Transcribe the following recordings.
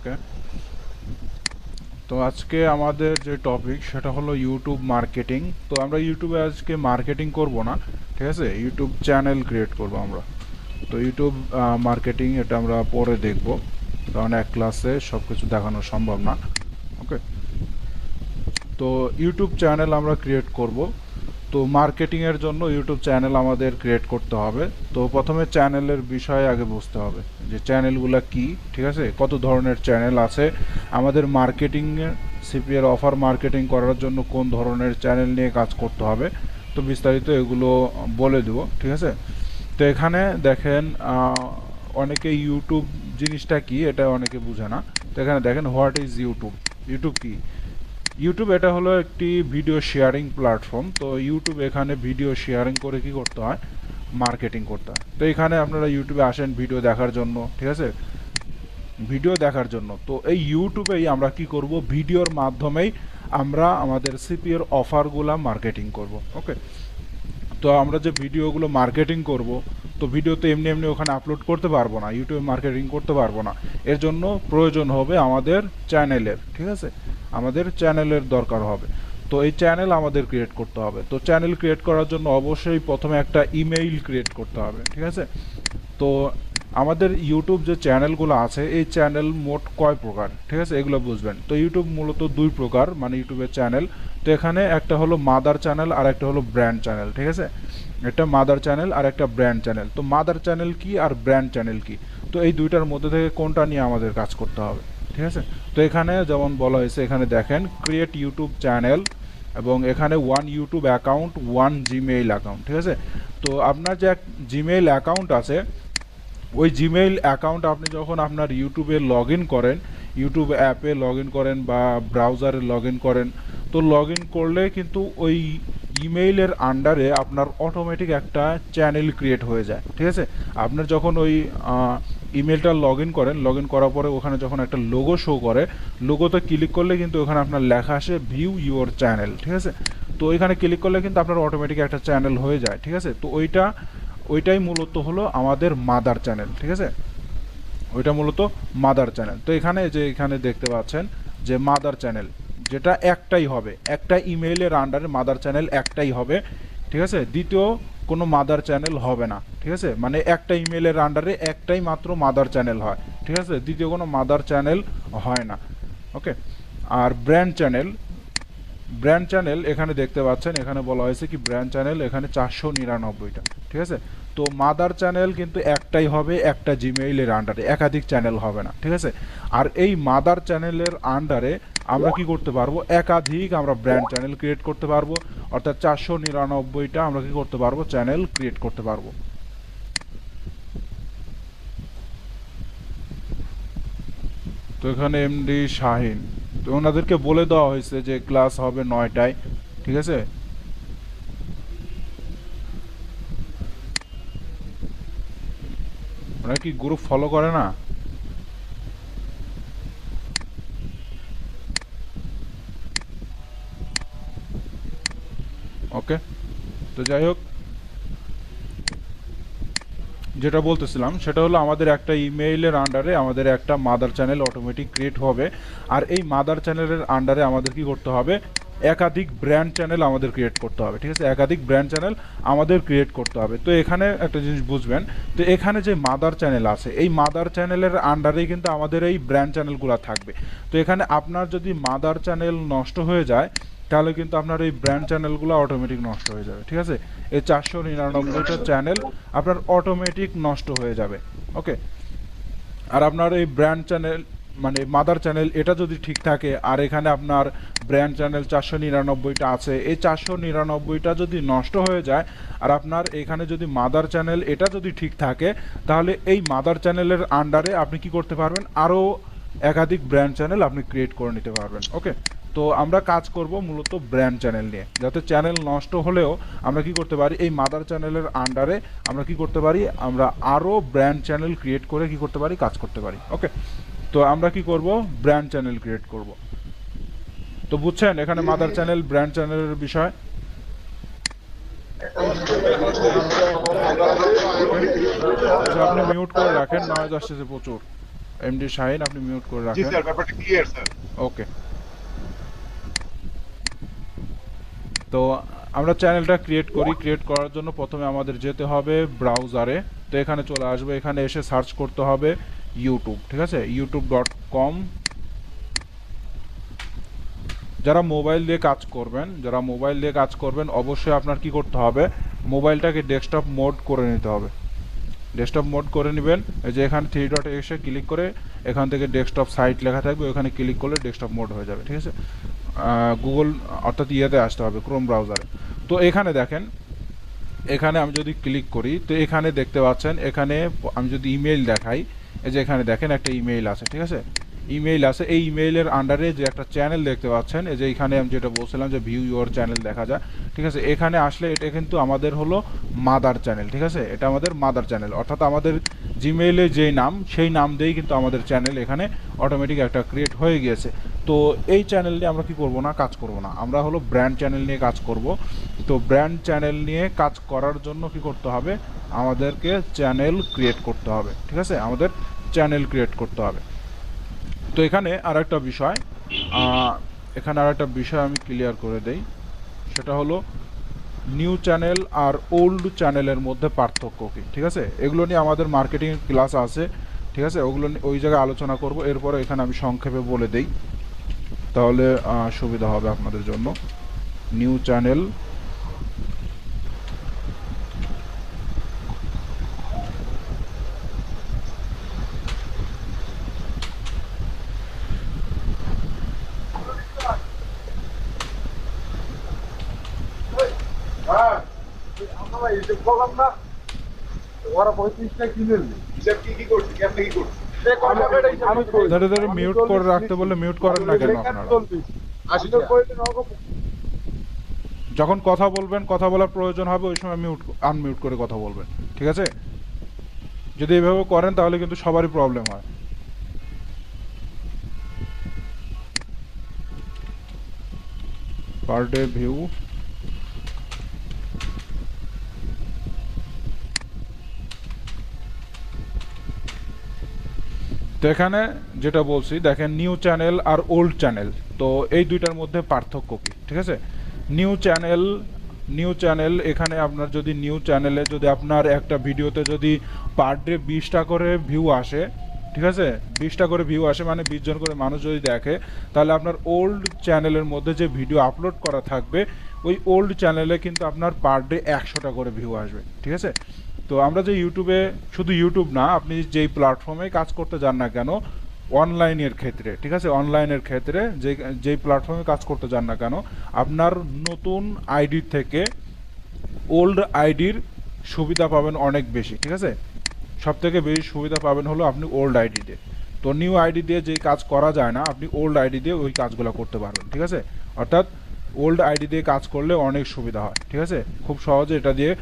ওকে, তো আজকে আমাদের যে টপিক সেটা হলো ইউটিউব মার্কেটিং। তো আমরা ইউটিউবে আজকে মার্কেটিং করব না, ঠিক আছে, ইউটিউব চ্যানেল ক্রিয়েট করব আমরা। তো ইউটিউব মার্কেটিং এটা আমরা পরে দেখব, কারণ এক ক্লাসে সব কিছু দেখানো সম্ভব না। ওকে, তো ইউটিউব চ্যানেল আমরা ক্রিয়েট করব। তো মার্কেটিংয়ের জন্য ইউটিউব চ্যানেল আমাদের ক্রিয়েট করতে হবে। তো প্রথমে চ্যানেলের বিষয়ে আগে বুঝতে হবে যে চ্যানেলগুলো কি, ঠিক আছে, কত ধরনের চ্যানেল আছে, আমাদের মার্কেটিংয়ে সিপিএর অফার মার্কেটিং করার জন্য কোন ধরনের চ্যানেল নিয়ে কাজ করতে হবে। তো বিস্তারিত এগুলো বলে দেবো, ঠিক আছে। তো এখানে দেখেন অনেকে ইউটিউব জিনিসটা কি এটা অনেকে বুঝে না। তো এখানে দেখেন হোয়াট ইজ ইউটিউব। ইউটিউব কি? ইউটিউব এটা হলো একটি ভিডিও শেয়ারিং প্ল্যাটফর্ম। তো ইউটিউব এখানে ভিডিও শেয়ারিং করে কি করতে হয়, মার্কেটিং করতে হয়। তো এখানে আপনারা ইউটিউবে আসেন ভিডিও দেখার জন্য, ঠিক আছে, ভিডিও দেখার জন্য। তো এই ইউটিউবেই আমরা কি করব, ভিডিওর মাধ্যমেই আমরা আমাদের সিপিএর অফারগুলা মার্কেটিং করব। ওকে, তো আমরা যে ভিডিওগুলো মার্কেটিং করব, তো ভিডিও তো এমনি এমনি ওখানে আপলোড করতে পারবো না, ইউটিউবে মার্কেটিং করতে পারবো না। এর জন্য প্রয়োজন হবে আমাদের চ্যানেলের, ঠিক আছে, আমাদের চ্যানেলের দরকার হবে। তো এই চ্যানেল আমাদের ক্রিয়েট করতে হবে। তো চ্যানেল ক্রিয়েট করার জন্য অবশ্যই প্রথমে একটা ইমেইল ক্রিয়েট করতে হবে, ঠিক আছে। তো আমাদের ইউটিউব যে চ্যানেলগুলো আছে, এই চ্যানেল মোট কয় প্রকার, ঠিক আছে, এগুলো বুঝবেন। তো ইউটিউব মূলত দুই প্রকার, মানে ইউটিউবের চ্যানেল। তো এখানে একটা হলো মাদার চ্যানেল আর একটা হলো ব্র্যান্ড চ্যানেল, ঠিক আছে। একটা মাদার চ্যানেল আর একটা ব্র্যান্ড চ্যানেল। তো মাদার চ্যানেল কি আর ব্র্যান্ড চ্যানেল কি, তো এই দুইটার মধ্যে থেকে কোনটা নিয়ে আমাদের কাজ করতে হবে, ঠিক আছে। তো এখানে যেমন বলা হয়েছে, এখানে দেখেন ক্রিয়েট ইউটিউব চ্যানেল, এবং এখানে one YouTube account, one Gmail account, ঠিক আছে। তো আপনার যে জিমেইল অ্যাকাউন্ট আছে, ওই জিমেইল অ্যাকাউন্ট আপনি যখন আপনার ইউটিউবে লগ ইন করেন, ইউটিউব অ্যাপে লগ ইন করেন বা ব্রাউজারে লগ ইন করেন, তো লগ ইন করলে কিন্তু ওই ইমেইলের আন্ডারে আপনার অটোমেটিক একটা চ্যানেল ক্রিয়েট হয়ে যায়, ঠিক আছে। আপনার যখন ওই ইমেলটা লগ ইন করেন, লগ ইন করার পরে ওখানে যখন একটা লোগো শো করে, লোগোতে ক্লিক করলে কিন্তু ওখানে আপনার লেখা আসে ভিউ ইউর চ্যানেল, ঠিক আছে। তো ওইখানে ক্লিক করলে কিন্তু আপনার অটোমেটিক একটা চ্যানেল হয়ে যায়, ঠিক আছে। তো ওইটাই মূলত হলো আমাদের মাদার চ্যানেল, ঠিক আছে, ওইটা মূলত মাদার চ্যানেল। তো এখানে দেখতে পাচ্ছেন যে মাদার চ্যানেল যেটা একটাই হবে, একটা ইমেইলের আন্ডারে মাদার চ্যানেল একটাই হবে, ঠিক আছে। দ্বিতীয় কোনো মাদার চ্যানেল হবে না, ঠিক আছে, মানে একটা ইমেইলের আন্ডারে একটাই মাত্র মাদার চ্যানেল হয়, ঠিক আছে, দ্বিতীয় কোনো মাদার চ্যানেল হয় না। ওকে, আর ব্র্যান্ড চ্যানেল এখানে দেখতে পাচ্ছেন, এখানে বলা হয়েছে কি ব্র্যান্ড চ্যানেল এখানে 499টা, ঠিক আছে। তো মাদার চ্যানেল কিন্তু একটাই হবে, একটা জিমেইলের আন্ডারে, একাধিক চ্যানেল হবে না, ঠিক আছে। আর এই মাদার চ্যানেলের আন্ডারে আমরা কি করতে পারবো, একাধিক আমরা ব্র্যান্ড চ্যানেল ক্রিয়েট করতে পারবো, অর্থাৎ 499টা আমরা কি করতে পারবো, চ্যানেল ক্রিয়েট করতে পারবো। তো এখানে এমডি শাহিন, তো ওনাদেরকে বলে দেওয়া হয়েছে যে ক্লাস হবে 9টায়, ঠিক আছে। ওরা কি গ্রুপ ফলো করে না? ওকে, তো যাই হোক, যেটা বলতেছিলাম সেটা হলো আমাদের একটা ইমেইলের আন্ডারে আমাদের একটা মাদার চ্যানেল অটোমেটিক ক্রিয়েট হবে। আর এই মাদার চ্যানেলের আন্ডারে আমাদের কি করতে হবে, একাধিক ব্র্যান্ড চ্যানেল আমাদের ক্রিয়েট করতে হবে, ঠিক আছে, একাধিক ব্র্যান্ড চ্যানেল আমাদের ক্রিয়েট করতে হবে। তো এখানে একটা জিনিস বুঝবেন, তো এখানে যে মাদার চ্যানেল আছে, এই মাদার চ্যানেলের আন্ডারেই কিন্তু আমাদের এই ব্র্যান্ড চ্যানেলগুলো থাকবে। তো এখানে আপনার যদি মাদার চ্যানেল নষ্ট হয়ে যায়, তাহলে কিন্তু আপনার এই ব্র্যান্ড চ্যানেলগুলো অটোমেটিক নষ্ট হয়ে যাবে, ঠিক আছে। এই 499টা চ্যানেল আপনার অটোমেটিক নষ্ট হয়ে যাবে। ওকে, আর আপনার এই ব্র্যান্ড চ্যানেল মানে মাদার চ্যানেল এটা যদি ঠিক থাকে, আর এখানে আপনার ব্র্যান্ড চ্যানেল 499টা আছে, এই 499টা যদি নষ্ট হয়ে যায়, আর আপনার এখানে যদি মাদার চ্যানেল এটা যদি ঠিক থাকে, তাহলে এই মাদার চ্যানেলের আন্ডারে আপনি কি করতে পারবেন, আরও একাধিক ব্র্যান্ড চ্যানেল আপনি ক্রিয়েট করে নিতে পারবেন। ওকে, তো আমরা কাজ করব মূলত ব্র্যান্ড চ্যানেল নিয়ে, যাতে চ্যানেল নষ্ট হলেও আমরা কি করতে পারি, এই মাদার চ্যানেলের আন্ডারে আমরা কি করতে পারি, আমরা আরও ব্র্যান্ড চ্যানেল ক্রিয়েট করে কি করতে পারি, কাজ করতে পারি। ওকে, তো আমরা কি করব, ব্র্যান্ড চ্যানেল ক্রিয়েট করব। তো বুঝছেন এখানে মাদার চ্যানেল ব্র্যান্ড চ্যানেলের বিষয়। আচ্ছা, আপনি মিউট করে রাখেন, নয়েজ আসতেছে প্রচুর। এমডি শাহিন, আপনি মিউট করে জি রাখেন। স্যার, ব্যাপারটা ক্লিয়ার স্যার। ওকে, তো আমরা চ্যানেলটা ক্রিয়েট করি। ক্রিয়েট করার জন্য প্রথমে আমাদের যেতে হবে ব্রাউজারে। তো এখানে চলে আসবে, এখানে এসে সার্চ করতে হবে ইউটিউব, ঠিক আছে, youtube.com। যারা মোবাইল দিয়ে কাজ করবেন অবশ্যই আপনার কি করতে হবে, মোবাইলটাকে ডেস্কটপ মোড করে নিতে হবে। ডেস্কটপ মোড করে নেবেন, এই যে এখানে থ্রি ডটে এসে ক্লিক করে এখান থেকে ডেস্কটপ সাইট লেখা থাকবে, ওখানে ক্লিক করলে ডেস্কটপ মোড হয়ে যাবে, ঠিক আছে। গুগল অর্থাৎ ইয়েতে আসতে হবে, ক্রোম ব্রাউজারে। তো এখানে দেখেন, এখানে আমি যদি ক্লিক করি তো এখানে দেখতে পাচ্ছেন, এখানে আমি যদি ইমেইল দেখাই, এই যে এখানে দেখেন একটা ইমেইল আছে, ঠিক আছে, ইমেইল আছে। এই ইমেইলের আন্ডারে যে একটা চ্যানেল দেখতে পাচ্ছেন, এই যে এখানে আমি যেটা বলছিলাম যে ভিউ ইউর চ্যানেল দেখা যায়, ঠিক আছে। এখানে আসলে এটা কিন্তু আমাদের হলো মাদার চ্যানেল, ঠিক আছে, এটা আমাদের মাদার চ্যানেল, অর্থাৎ আমাদের জিমেইলে যেই নাম সেই নাম দিয়েই কিন্তু আমাদের চ্যানেল এখানে অটোমেটিক একটা ক্রিয়েট হয়ে গিয়েছে। তো এই চ্যানেল নিয়ে আমরা কি করব না, কাজ করব না, আমরা হলো ব্র্যান্ড চ্যানেল নিয়ে কাজ করব। তো ব্র্যান্ড চ্যানেল নিয়ে কাজ করার জন্য কি করতে হবে, আমাদেরকে চ্যানেল ক্রিয়েট করতে হবে, ঠিক আছে, আমাদের চ্যানেল ক্রিয়েট করতে হবে। তো এখানে আর একটা বিষয়, আমি ক্লিয়ার করে দেই, সেটা হলো নিউ চ্যানেল আর ওল্ড চ্যানেলের মধ্যে পার্থক্য কী, ঠিক আছে। এগুলো নিয়ে আমাদের মার্কেটিং ক্লাস আছে, ঠিক আছে, ওগুলো ওই জায়গায় আলোচনা করব। এরপরে এখানে আমি সংক্ষেপে বলে দেই, তাহলে সুবিধা হবে আপনাদের জন্য। নিউ চ্যানেল হ্যাঁ, আমরা হিসেব করলাম না, ওরা 35টা কিনে নিল। হিসাব কি করছে, কেমনে কি করছে? ধরে ধরে মিউট করে রাখতে বললে মিউট করেন না কেন আপনারা? যখন কথা বলবেন, কথা বলার প্রয়োজন হবে, ওই সময় আনমিউট করে কথা বলবেন, ঠিক আছে। যদি এইভাবে করেন তাহলে কিন্তু সবারই প্রবলেম হয়। পার ডে ভিউ, তো এখানে যেটা বলছি দেখেন, নিউ চ্যানেল আর ওল্ড চ্যানেল, তো এই দুইটার মধ্যে পার্থক্য কী, ঠিক আছে। নিউ চ্যানেল এখানে আপনার যদি নিউ চ্যানেলে যদি আপনার একটা ভিডিওতে যদি পার ডে 20টা করে ভিউ আসে, ঠিক আছে, 20টা করে ভিউ আসে মানে 20 জন করে মানুষ যদি দেখে, তাহলে আপনার ওল্ড চ্যানেলের মধ্যে যে ভিডিও আপলোড করা থাকবে ওই ওল্ড চ্যানেলে কিন্তু আপনার পার ডে 100টা করে ভিউ আসবে, ঠিক আছে। তো আমরা যে ইউটিউবে, শুধু ইউটিউব না, আপনি যেই প্ল্যাটফর্মে কাজ করতে যান না কেন, অনলাইনের ক্ষেত্রে, ঠিক আছে, অনলাইনের ক্ষেত্রে যেই প্ল্যাটফর্মে কাজ করতে যান না কেন, আপনার নতুন আইডি থেকে ওল্ড আইডির সুবিধা পাবেন অনেক বেশি, ঠিক আছে। সব থেকে বেশি সুবিধা পাবেন হলো আপনি ওল্ড আইডি দিয়ে। তো নিউ আইডি দিয়ে যেই কাজ করা যায় না, আপনি ওল্ড আইডি দিয়ে ওই কাজগুলো করতে পারবেন, ঠিক আছে। অর্থাৎ ওল্ড আইডি দিয়ে কাজ করলে অনেক সুবিধা হয়, ঠিক আছে, খুব সহজে এটা দিয়ে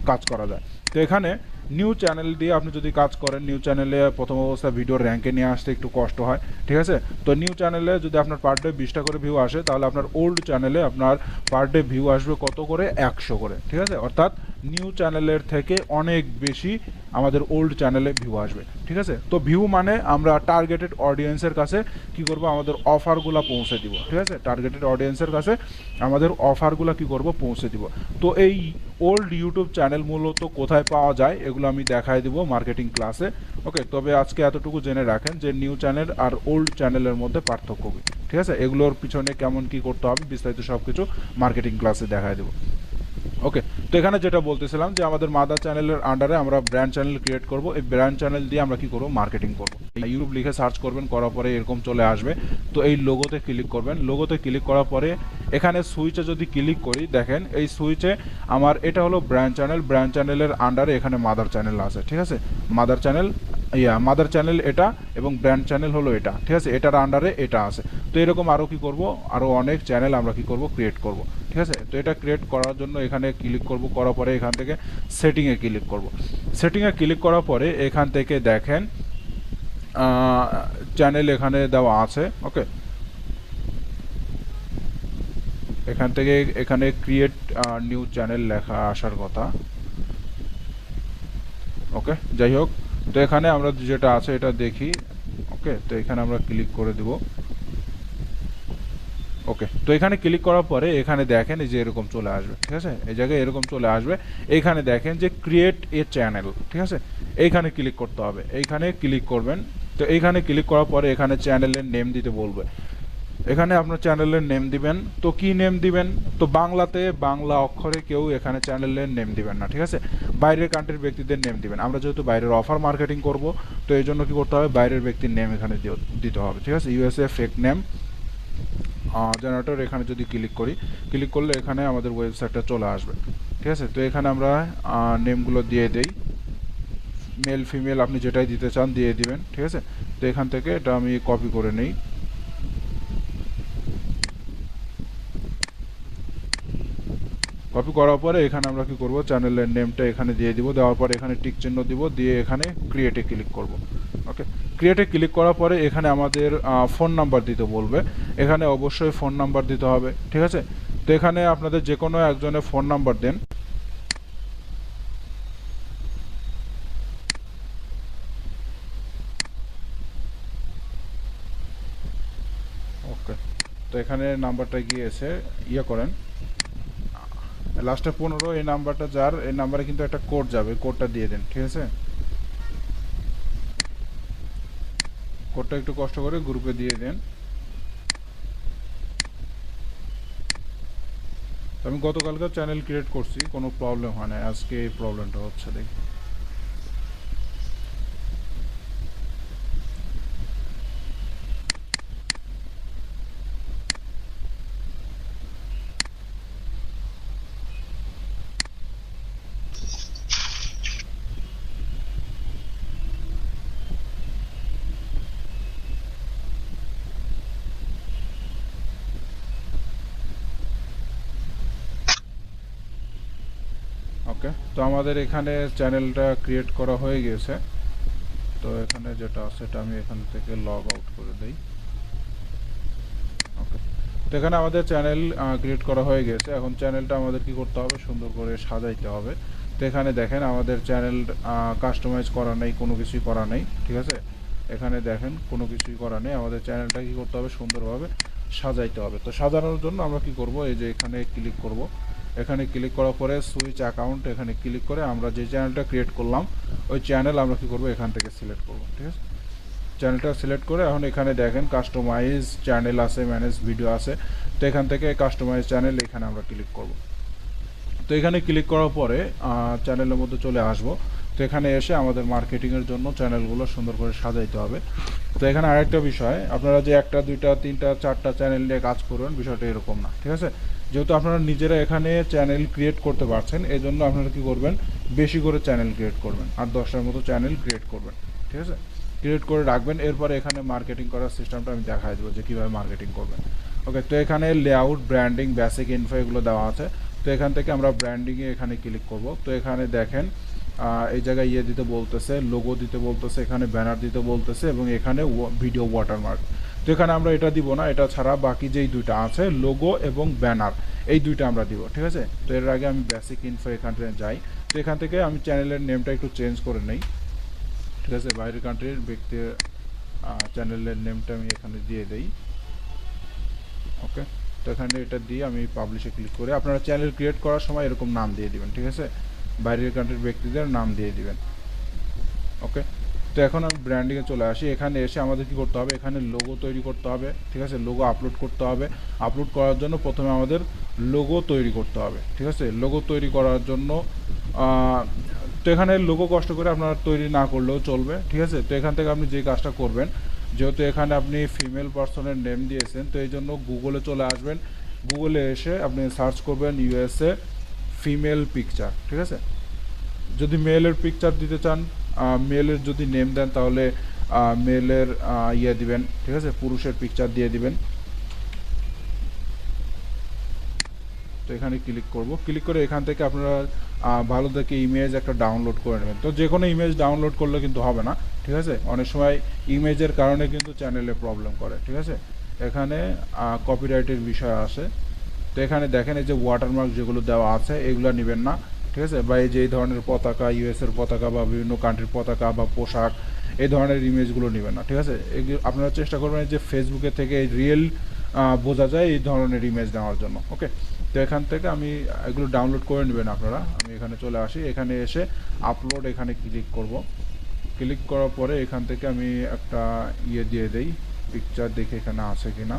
কাজ করা যায়। তো এখানে নিউ চ্যানেল দিয়ে আপনি যদি কাজ করেন, নিউ চ্যানেলে প্রথম অবস্থায় ভিডিওর র্যাঙ্কে নিয়ে আসতে একটু কষ্ট হয়, ঠিক আছে। তো নিউ চ্যানেলে যদি আপনার পার ডে 20টা করে ভিউ আসে, তাহলে আপনার ওল্ড চ্যানেলে আপনার পার ডে ভিউ আসবে কত করে, 100 করে, ঠিক আছে। অর্থাৎ নিউ চ্যানেলের থেকে অনেক বেশি আমাদের ওল্ড চ্যানেলে ভিউ আসবে, ঠিক আছে। তো ভিউ মানে আমরা টার্গেটেড অডিয়েন্সের কাছে কি করব, আমাদের অফারগুলো পৌঁছে দিব, ঠিক আছে, টার্গেটেড অডিয়েন্সের কাছে আমাদের অফারগুলো কি করব, পৌঁছে দিব। তো এই ওল্ড ইউটিউব চ্যানেল মূলত কোথায় পাওয়া যায় এগুলো আমি দেখাই দিব মার্কেটিং ক্লাসে, ওকে। তবে আজকে এতটুকু জেনে রাখেন যে নিউ চ্যানেল আর ওল্ড চ্যানেলের মধ্যে পার্থক্য কী, ঠিক আছে, এগুলোর পিছনে কেমন কি করতে হবে বিস্তারিত সব কিছু মার্কেটিং ক্লাসে দেখাই দেবো, ওকে। তো এখানে যেটা বলতেছিলাম যে আমাদের মাদার চ্যানেলের আন্ডারে আমরা ব্র্যান্ড চ্যানেল ক্রিয়েট করব। এই ব্র্যান্ড চ্যানেল দিয়ে আমরা কি করব, মার্কেটিং করব। ইউটিউব লিখে সার্চ করবেন, করার পরে এরকম চলে আসবে। তো এই লোগোতে ক্লিক করবেন, লোগোতে ক্লিক করার পরে এখানে সুইচে যদি ক্লিক করি, দেখেন এই সুইচে আমার এটা হলো ব্র্যান্ড চ্যানেল, ব্র্যান্ড চ্যানেলের আন্ডারে এখানে মাদার চ্যানেল আছে, ঠিক আছে, মাদার চ্যানেল এটা, এবং ব্র্যান্ড চ্যানেল হলো এটা, ঠিক আছে, এটার আন্ডারে এটা আছে। তো এরকম আরও কি করব, আরও অনেক চ্যানেল আমরা কি করব, ক্রিয়েট করব, ঠিক আছে। তো এটা ক্রিয়েট করার জন্য এখানে ক্লিক করব, করার পরে এখান থেকে সেটিংয়ে ক্লিক করব। সেটিংয়ে ক্লিক করার পরে এখান থেকে দেখেন চ্যানেল এখানে দেওয়া আছে, ওকে। এখান থেকে এখানে ক্রিয়েট নিউ চ্যানেল লেখা আসার কথা, ওকে। যাই হোক, তো এখানে আমরা যেটা আছে এটা দেখি। ওকে, তো এখানে আমরা ক্লিক করে দিব। ওকে, তো এখানে ক্লিক করার পরে এখানে দেখেন এই যে এরকম চলে আসবে, ঠিক আছে, এই জায়গায় এরকম চলে আসবে। এখানে দেখেন যে ক্রিয়েট এ চ্যানেল, ঠিক আছে, এইখানে ক্লিক করতে হবে, এইখানে ক্লিক করবেন। তো এইখানে ক্লিক করার পরে এখানে চ্যানেলের নেম দিতে বলবে। এখানে আপনার চ্যানেলের নেম দিবেন। তো কি নেম দিবেন? তো বাংলাতে বাংলা অক্ষরে কেউ এখানে চ্যানেলের নেম দিবেন না, ঠিক আছে, বাইরের কান্ট্রির ব্যক্তিদের নেম দিবেন। আমরা যেহেতু বাইরের অফার মার্কেটিং করব, তো এই জন্য কি করতে হবে, বাইরের ব্যক্তির নেম এখানে দিতে হবে, ঠিক আছে। ইউএসএ ফেক নেম জেনারেটর, এখানে যদি ক্লিক করি, ক্লিক করলে এখানে আমাদের ওয়েবসাইটটা চলে আসবে, ঠিক আছে। তো এখানে আমরা নেমগুলো দিয়ে দেই, মেল ফিমেল আপনি যেটাই দিতে চান দিয়ে দিবেন, ঠিক আছে। তো এখান থেকে এটা আমি কপি করে নিই। কপি করার পরে এখানে আমরা কি করব, চ্যানেলের নেমটা এখানে দিয়ে দিব, দেওয়ার পরে এখানে টিক চিহ্ন দিব, দিয়ে এখানে ক্রিয়েটে ক্লিক করব। ওকে, ক্রিয়েটে ক্লিক করার পরে এখানে আমাদের ফোন নাম্বার দিতে বলবে। এখানে অবশ্যই ফোন নাম্বার দিতে হবে, ঠিক আছে। তো এখানে আপনাদের যে কোনো একজনের ফোন নাম্বার দেন। ওকে, তো এখানে নাম্বারটা গিয়েছে, ইয়ে করেন লাস্টে 15, এই নাম্বারটা যার, এই নাম্বারে কিন্তু একটা কোড যাবে, কোডটা দিয়ে দেন, ঠিক আছে। কোডটা একটু কষ্ট করে গ্রুপে দিয়ে দেন। আমি গতকালকে চ্যানেল ক্রিয়েট করছি, কোনো প্রবলেম হয় না, আজকে এই প্রবলেমটা হচ্ছে দেখি। ওকে, তো আমাদের এখানে চ্যানেলটা ক্রিয়েট করা হয়ে গেছে। তো এখানে যেটা আছে সেটা আমি এখান থেকে লগ আউট করে দেই। ওকে, তো এখানে আমাদের চ্যানেল ক্রিয়েট করা হয়ে গেছে। এখন চ্যানেলটা আমাদের কি করতে হবে, সুন্দর করে সাজাইতে হবে। তো এখানে দেখেন আমাদের চ্যানেল কাস্টমাইজ করা নেই, কোনো কিছুই করা নেই, ঠিক আছে। এখানে দেখেন কোনো কিছুই করা নেই, আমাদের চ্যানেলটা কি করতে হবে, সুন্দরভাবে সাজাইতে হবে। তো সাজানোর জন্য আমরা কি করব, এই যে এখানে ক্লিক করব। এখানে ক্লিক করার পরে সুইচ অ্যাকাউন্ট, এখানে ক্লিক করে আমরা যে চ্যানেলটা ক্রিয়েট করলাম ওই চ্যানেল আমরা কি করব, এখান থেকে সিলেক্ট করব, ঠিক আছে। চ্যানেলটা সিলেক্ট করে এখন এখানে দেখেন কাস্টমাইজ চ্যানেল আছে, ম্যানেজ ভিডিও আছে। তো এখান থেকে কাস্টমাইজ চ্যানেল এখানে আমরা ক্লিক করব। তো এখানে ক্লিক করার পরে চ্যানেলের মধ্যে চলে আসব। তো এখানে এসে আমাদের মার্কেটিংয়ের জন্য চ্যানেলগুলো সুন্দর করে সাজাইতে হবে। তো এখানে আরেকটা বিষয়, আপনারা যে একটা দুইটা তিনটা চারটা চ্যানেল নিয়ে কাজ করবেন, বিষয়টা এরকম না, ঠিক আছে। যেহেতু আপনারা নিজেরা এখানে চ্যানেল ক্রিয়েট করতে পারছেন, এই জন্য আপনারা কী করবেন, বেশি করে চ্যানেল ক্রিয়েট করবেন, আর 10টার মতো চ্যানেল ক্রিয়েট করবেন, ঠিক আছে। ক্রিয়েট করে রাখবেন। এরপরে এখানে মার্কেটিং করার সিস্টেমটা আমি দেখাই দেবো যে কীভাবে মার্কেটিং করবেন। ওকে, তো এখানে লেআউট, ব্র্যান্ডিং, বেসিক ইনফো এগুলো দেওয়া আছে। তো এখান থেকে আমরা ব্র্যান্ডিংয়ে এখানে ক্লিক করব। তো এখানে দেখেন এই জায়গায় ইয়ে দিতে বলতেছে, লোগো দিতে বলতেছে, এখানে ব্যানার দিতে বলতেছে, এবং এখানে ভিডিও ওয়াটারমার্ক। তো এখানে আমরা এটা দিব না, এটা ছাড়া বাকি যেই দুইটা আছে লোগো এবং ব্যানার, এই দুইটা আমরা দিব, ঠিক আছে। তো এর আগে আমি বেসিক ইনফো এখান থেকে যাই। তো এখান থেকে আমি চ্যানেলের নেমটা একটু চেঞ্জ করে নেই, ঠিক আছে। বাইরের কান্ট্রির ব্যক্তির চ্যানেলের নেমটা আমি এখানে দিয়ে দেই। ওকে, তো এখানে এটা দিয়ে আমি পাবলিশে ক্লিক করে, আপনারা চ্যানেল ক্রিয়েট করার সময় এরকম নাম দিয়ে দিবেন, ঠিক আছে, বাইরের কান্ট্রির ব্যক্তিদের নাম দিয়ে দিবেন। ওকে, তো এখন আমি ব্র্যান্ডিংয়ে চলে আসি। এখানে এসে আমাদের কী করতে হবে, এখানে লোগো তৈরি করতে হবে, ঠিক আছে, লোগো আপলোড করতে হবে। আপলোড করার জন্য প্রথমে আমাদের লোগো তৈরি করতে হবে, ঠিক আছে। লোগো তৈরি করার জন্য তো এখানে লোগো কষ্ট করে আপনারা তৈরি না করলেও চলবে, ঠিক আছে। তো এখান থেকে আপনি যে কাজটা করবেন, যেহেতু এখানে আপনি ফিমেল পার্সনের নেম দিয়েছেন, তো এই জন্য গুগলে চলে আসবেন। গুগলে এসে আপনি সার্চ করবেন ইউএসএ ফিমেল পিকচার, ঠিক আছে। যদি মেলের পিকচার দিতে চান, মেলের যদি নেম দেন তাহলে মেলের ইয়ে দিবেন, ঠিক আছে, পুরুষের পিকচার দিয়ে দিবেন। তো এখানে ক্লিক করব। ক্লিক করে এখান থেকে আপনারা ভালো দেখে ইমেজ একটা ডাউনলোড করে নেবেন। তো যে কোনো ইমেজ ডাউনলোড করলে কিন্তু হবে না, ঠিক আছে। অনেক সময় ইমেজের কারণে কিন্তু চ্যানেলে প্রবলেম করে, ঠিক আছে। এখানে কপিরাইটের বিষয় আসে। তো এখানে দেখেন এই যে ওয়াটারমার্ক যেগুলো দেওয়া আছে এগুলো নেবেন না, ঠিক আছে, বা এই যে এই ধরনের পতাকা, ইউএস এর পতাকা বা বিভিন্ন কান্ট্রির পতাকা বা পোশাক, এই ধরনের ইমেজগুলো নেবেন না। ঠিক আছে, আপনারা চেষ্টা করবেন যে ফেসবুকে থেকে রিয়েল বোঝা যায় এই ধরনের ইমেজ নেওয়ার জন্য। ওকে, তো এখান থেকে আমি এগুলো ডাউনলোড করে নেবেন আপনারা। আমি এখানে চলে আসি, এখানে এসে আপলোড এখানে ক্লিক করব। ক্লিক করার পরে এখান থেকে আমি একটা দিয়ে দেই, পিকচার দেখে এখানে আছে কিনা।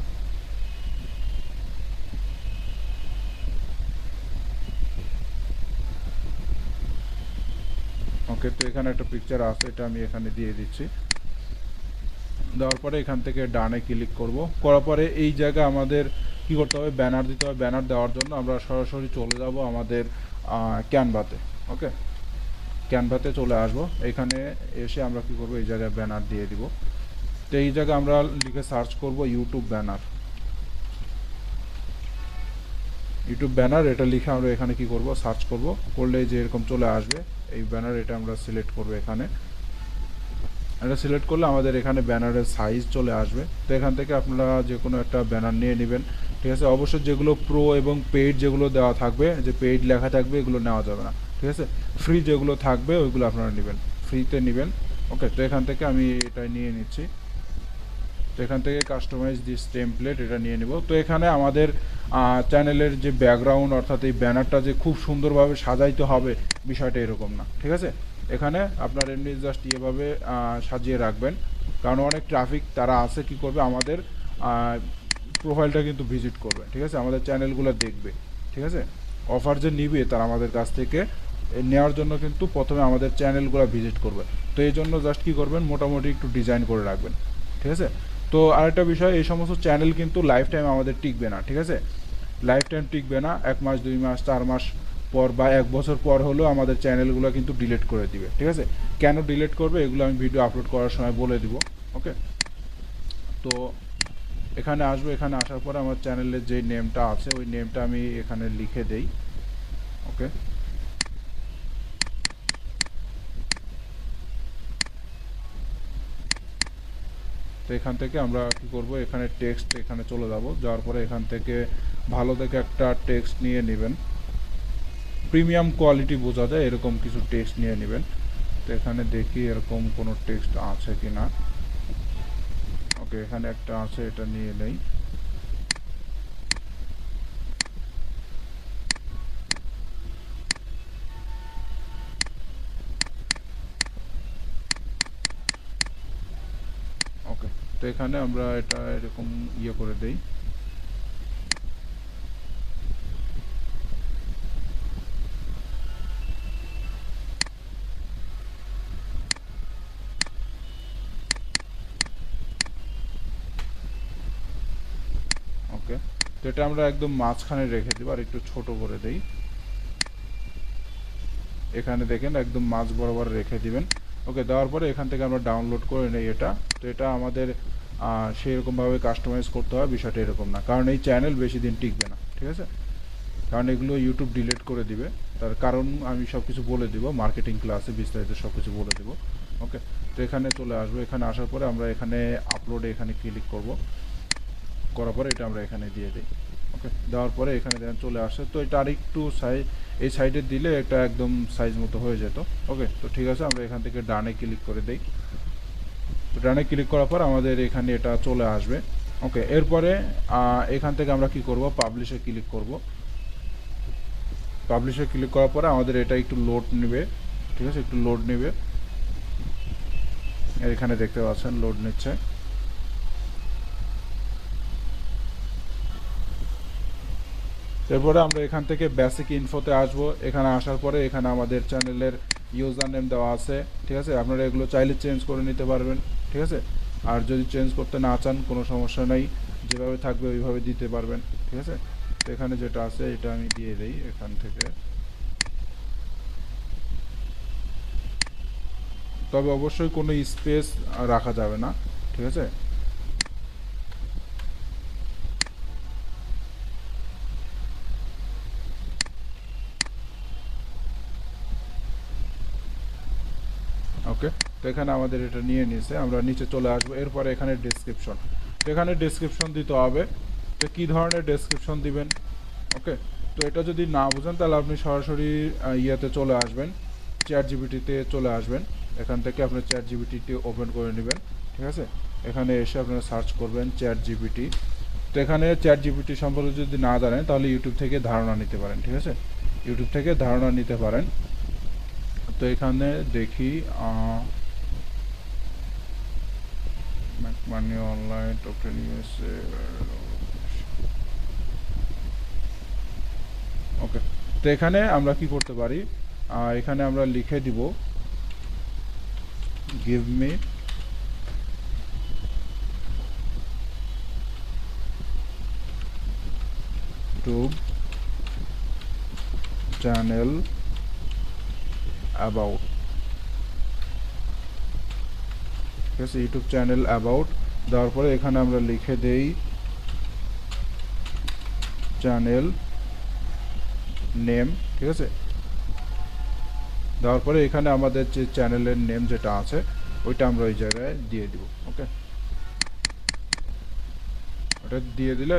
ওকে, তো এখানে একটা পিকচার আছে, এটা আমি এখানে দিয়ে দিচ্ছি। দেওয়ার পরে এখান থেকে ডানে ক্লিক করব। করার পরে এই জায়গায় আমাদের কি করতে হবে, ব্যানার দিতে হবে। ব্যানার দেওয়ার জন্য আমরা সরাসরি চলে যাব আমাদের ক্যানভাতে। ওকে, ক্যানভাতে চলে আসব। এখানে এসে আমরা কি করব, এই জায়গায় ব্যানার দিয়ে দিব। তো এই জায়গায় আমরা লিখে সার্চ করব ইউটিউব ব্যানার। ইউটিউব ব্যানার এটা লিখে আমরা এখানে কি করব, সার্চ করব। করলে যে এরকম চলে আসবে এই ব্যানার, এটা আমরা সিলেক্ট করব। এখানে এটা সিলেক্ট করলে আমাদের এখানে ব্যানারের সাইজ চলে আসবে। তো এখান থেকে আপনারা যে কোনো একটা ব্যানার নিয়ে নেবেন। ঠিক আছে, অবশ্যই যেগুলো প্রো এবং পেইড যেগুলো দেওয়া থাকবে, যে পেইড লেখা থাকবে, এগুলো নেওয়া যাবে না। ঠিক আছে, ফ্রি যেগুলো থাকবে ওইগুলো আপনারা নেবেন, ফ্রিতে নেবেন। ওকে, তো এখান থেকে আমি এটা নিয়ে নিচ্ছি। তো এখান থেকে কাস্টমাইজ দিস টেমপ্লেট এটা নিয়ে নিব। তো এখানে আমাদের চ্যানেলের যে ব্যাকগ্রাউন্ড, অর্থাৎ এই ব্যানারটা যে খুব সুন্দরভাবে সাজাইতে হবে, বিষয়টা এরকম না। ঠিক আছে, এখানে আপনার এমনি জাস্ট এভাবে সাজিয়ে রাখবেন। কারণ অনেক ট্রাফিক তারা আছে কি করবে, আমাদের প্রোফাইলটা কিন্তু ভিজিট করবে। ঠিক আছে, আমাদের চ্যানেলগুলো দেখবে। ঠিক আছে, অফার যে নিবে তারা আমাদের কাছ থেকে নেওয়ার জন্য কিন্তু প্রথমে আমাদের চ্যানেলগুলো ভিজিট করবে। তো এই জন্য জাস্ট কী করবেন, মোটামুটি একটু ডিজাইন করে রাখবেন। ঠিক আছে, তো আরেকটা বিষয়, এই সমস্ত চ্যানেল কিন্তু লাইফ টাইম আমাদের টিকবে না। ঠিক আছে, লাইফ টাইম টিকবে না, 1 মাস 2 মাস 4 মাস পর বা 1 বছর পর হলেও আমাদের চ্যানেলগুলো কিন্তু ডিলিট করে দিবে। ঠিক আছে, কেন ডিলিট করবে এগুলো আমি ভিডিও আপলোড করার সময় বলে দিব। ওকে, তো এখানে আসবো। এখানে আসার পরে আমার চ্যানেলের যে নেমটা আছে ওই নেমটা আমি এখানে লিখে দেই। ওকে, তো এখান থেকে আমরা কি করব, এখানে টেক্সট এখানে চলে যাব। যাওয়ার পরে এখান থেকে ভালো দেখে একটা টেক্সট নিয়ে নেবেন, প্রিমিয়াম কোয়ালিটি বোঝা যায় এরকম কিছু টেক্সট নিয়ে নেবেন। তো এখানে দেখি এরকম কোনো টেক্সট আছে কি না। ওকে, এখানে একটা আছে, এটা নিয়ে নেই। ওকে, তো এখানে আমরা এটা এরকম করে দেই। ওকে, তো এটা আমরা একদম মাঝখানে রেখে দেব, আর একটু ছোট করে দেই। এখানে দেখেন একদম মাঝ বরাবর রেখে দিবেন। ওকে, দেওয়ার পরে এখান থেকে আমরা ডাউনলোড করে নেই এটা। তো এটা আমাদের সেরকমভাবে কাস্টমাইজ করতে হয়, বিষয়টা এরকম না, কারণ এই চ্যানেল বেশি দিন টিকবে না। ঠিক আছে, কারণ এগুলো ইউটিউব ডিলিট করে দিবে। তার কারণ আমি সব কিছু বলে দিব, মার্কেটিং ক্লাসে বিস্তারিত সব কিছু বলে দিব। ওকে, তো এখানে চলে আসবো। এখানে আসার পরে আমরা এখানে আপলোডে এখানে ক্লিক করব। করার পরে এটা আমরা এখানে দিয়ে দিই। ওকে, দেওয়ার পরে এখানে দেখেন চলে আসে। তো এটা আরেকটু এই সাইডে দিলে এটা একদম সাইজ মতো হয়ে যেত। ওকে, তো ঠিক আছে, আমরা এখান থেকে ডানে ক্লিক করে দেই। তো ডানে ক্লিক করার পর আমাদের এখানে এটা চলে আসবে। ওকে, এরপরে এখান থেকে আমরা কি করব, পাবলিশে ক্লিক করব। পাবলিশে ক্লিক করার পরে আমাদের এটা একটু লোড নেবে। ঠিক আছে, একটু লোড নেবে। এখানে দেখতে পাচ্ছেন লোড নিচ্ছে। এরপরে আমরা এখান থেকে বেসিক ইনফোতে আসব। এখানে আসার পরে এখানে আমাদের চ্যানেলের ইউজার নেম দেওয়া আছে। ঠিক আছে, আপনারা এগুলো চাইলে চেঞ্জ করে নিতে পারবেন। ঠিক আছে, আর যদি চেঞ্জ করতে না চান কোনো সমস্যা নেই, যেভাবে থাকবে ওইভাবে দিতে পারবেন। ঠিক আছে, তো এখানে যেটা আছে এটা আমি দিয়ে দিই এখান থেকে। তবে অবশ্যই কোনো স্পেস রাখা যাবে না। ঠিক আছে, ওকে, তো এখানে আমাদের এটা নিয়ে নিয়েছে। আমরা নিচে চলে আসবো। এরপরে এখানে ডেসক্রিপশন, তো এখানে ডেসক্রিপশন দিতে হবে। তো কী ধরনের ডেসক্রিপশন দিবেন। ওকে, তো এটা যদি না বুঝেন তাহলে আপনি সরাসরি ইয়েতে চলে আসবেন, চ্যাট জিপিটিতে চলে আসবেন। এখান থেকে আপনি চ্যাট জিপিটিতে ওপেন করে নেবেন, ঠিক আছে। এখানে এসে আপনারা সার্চ করবেন চ্যাট জিপিটি। তো এখানে চ্যাট জিপিটি সম্পর্কে যদি না জানেন তাহলে ইউটিউব থেকে ধারণা নিতে পারেন, ঠিক আছে। ইউটিউব থেকে ধারণা নিতে পারেন। তো এখানে দেখি মানি অনলাইন টপ 10 ইউএসএ। ওকে, তো এখানে আমরা কি করতে পারি, এখানে আমরা লিখে দিব give me YouTube channel about, ঠিক আছে। ইউটিউব চ্যানেল অ্যাবাউট দেওয়ার পরে এখানে আমরা লিখে দেই চ্যানেল নেম, ঠিক আছে। দেওয়ার পরে এখানে আমাদের যে চ্যানেলের নেম যেটা আছে ওইটা আমরা ওই জায়গায় দিয়ে দিব। ওকে, ওটা দিয়ে দিলে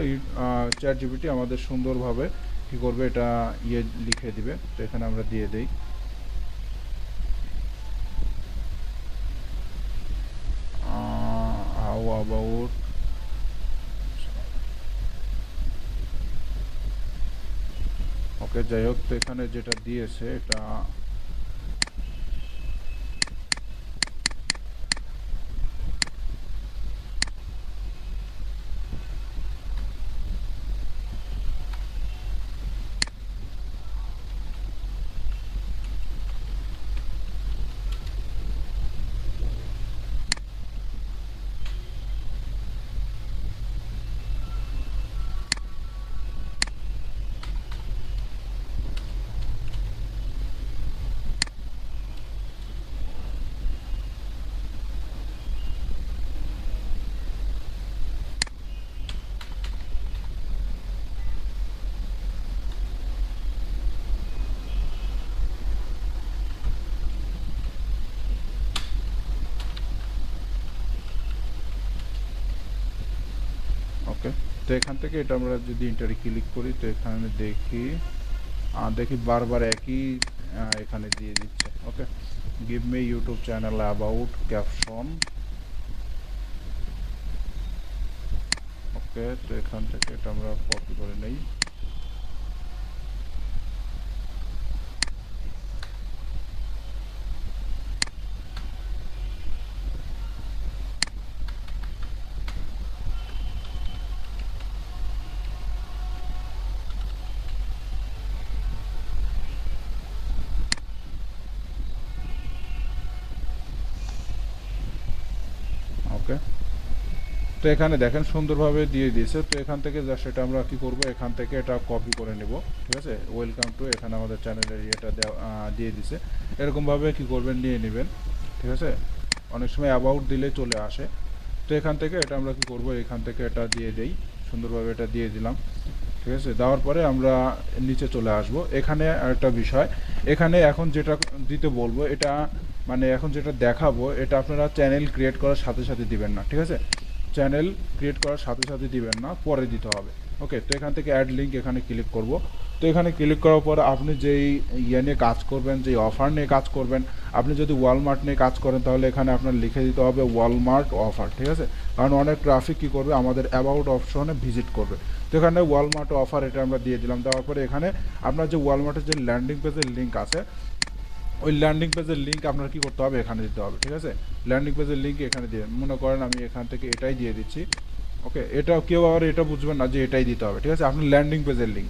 চ্যাট জিপিটি আমাদের সুন্দরভাবে কি করবে, এটা লিখে দিবে। তো এখানে আমরা দিয়ে দেই হাউ অ্যাবাউট ওকে, যাই হোক। তো এখানে যেটা দিয়েছে এটা ওকে। তো এখান থেকে এটা আমরা যদি ইন্টারে ক্লিক করি তো এখানে দেখি বারবার একই এখানে দিয়ে দিচ্ছে। Okay, give me YouTube channel about caption. Okay, তো এখান থেকে এটা আমরা কপি করে নেই। ওকে, তো এখানে দেখেন সুন্দরভাবে দিয়ে দিয়েছে। তো এখান থেকে যা সেটা আমরা কি করব, এখান থেকে এটা কপি করে নেব, ঠিক আছে। ওয়েলকাম টু, এখানে আমাদের চ্যানেলের ইয়েটা দিয়ে দিছে। এরকমভাবে কি করবেন, নিয়ে নেবেন, ঠিক আছে। অনেক সময় অ্যাবাউট দিলে চলে আসে। তো এখান থেকে এটা আমরা কি করব, এখান থেকে এটা দিয়ে দেই, সুন্দরভাবে এটা দিয়ে দিলাম, ঠিক আছে। দেওয়ার পরে আমরা নিচে চলে আসব। এখানে একটা বিষয়, এখানে এখন যেটা দিতে বলবো এটা মানে এখন যেটা দেখাবো এটা আপনারা চ্যানেল ক্রিয়েট করার সাথে সাথে দিবেন না, ঠিক আছে। চ্যানেল ক্রিয়েট করার সাথে সাথে দিবেন না, পরে দিতে হবে। ওকে, তো এখান থেকে অ্যাড লিঙ্ক এখানে ক্লিক করব। তো এখানে ক্লিক করার পর আপনি যেই নিয়ে কাজ করবেন, যেই অফার নিয়ে কাজ করবেন, আপনি যদি ওয়ালমার্ট নিয়ে কাজ করেন তাহলে এখানে আপনার লিখে দিতে হবে ওয়ালমার্ট অফার, ঠিক আছে। কারণ অনেক ট্রাফিক কী করবে, আমাদের অ্যাবাউট অপশনে ভিজিট করবে। তো এখানে ওয়ালমার্ট অফার এটা আমরা দিয়ে দিলাম। দেওয়ার পরে এখানে আপনার যে ওয়ালমার্টের যে ল্যান্ডিং পেজের লিঙ্ক আছে ওই ল্যান্ডিং পেজের লিঙ্ক আপনার কী করতে হবে, এখানে দিতে হবে, ঠিক আছে। ল্যান্ডিং পেজের লিঙ্ক এখানে দিয়ে মনে করেন আমি এখান থেকে এটাই দিয়ে দিচ্ছি। ওকে, এটাও কেউ আবার এটা বুঝবেন না যে এটাই দিতে হবে, ঠিক আছে। আপনার ল্যান্ডিং পেজের লিঙ্ক,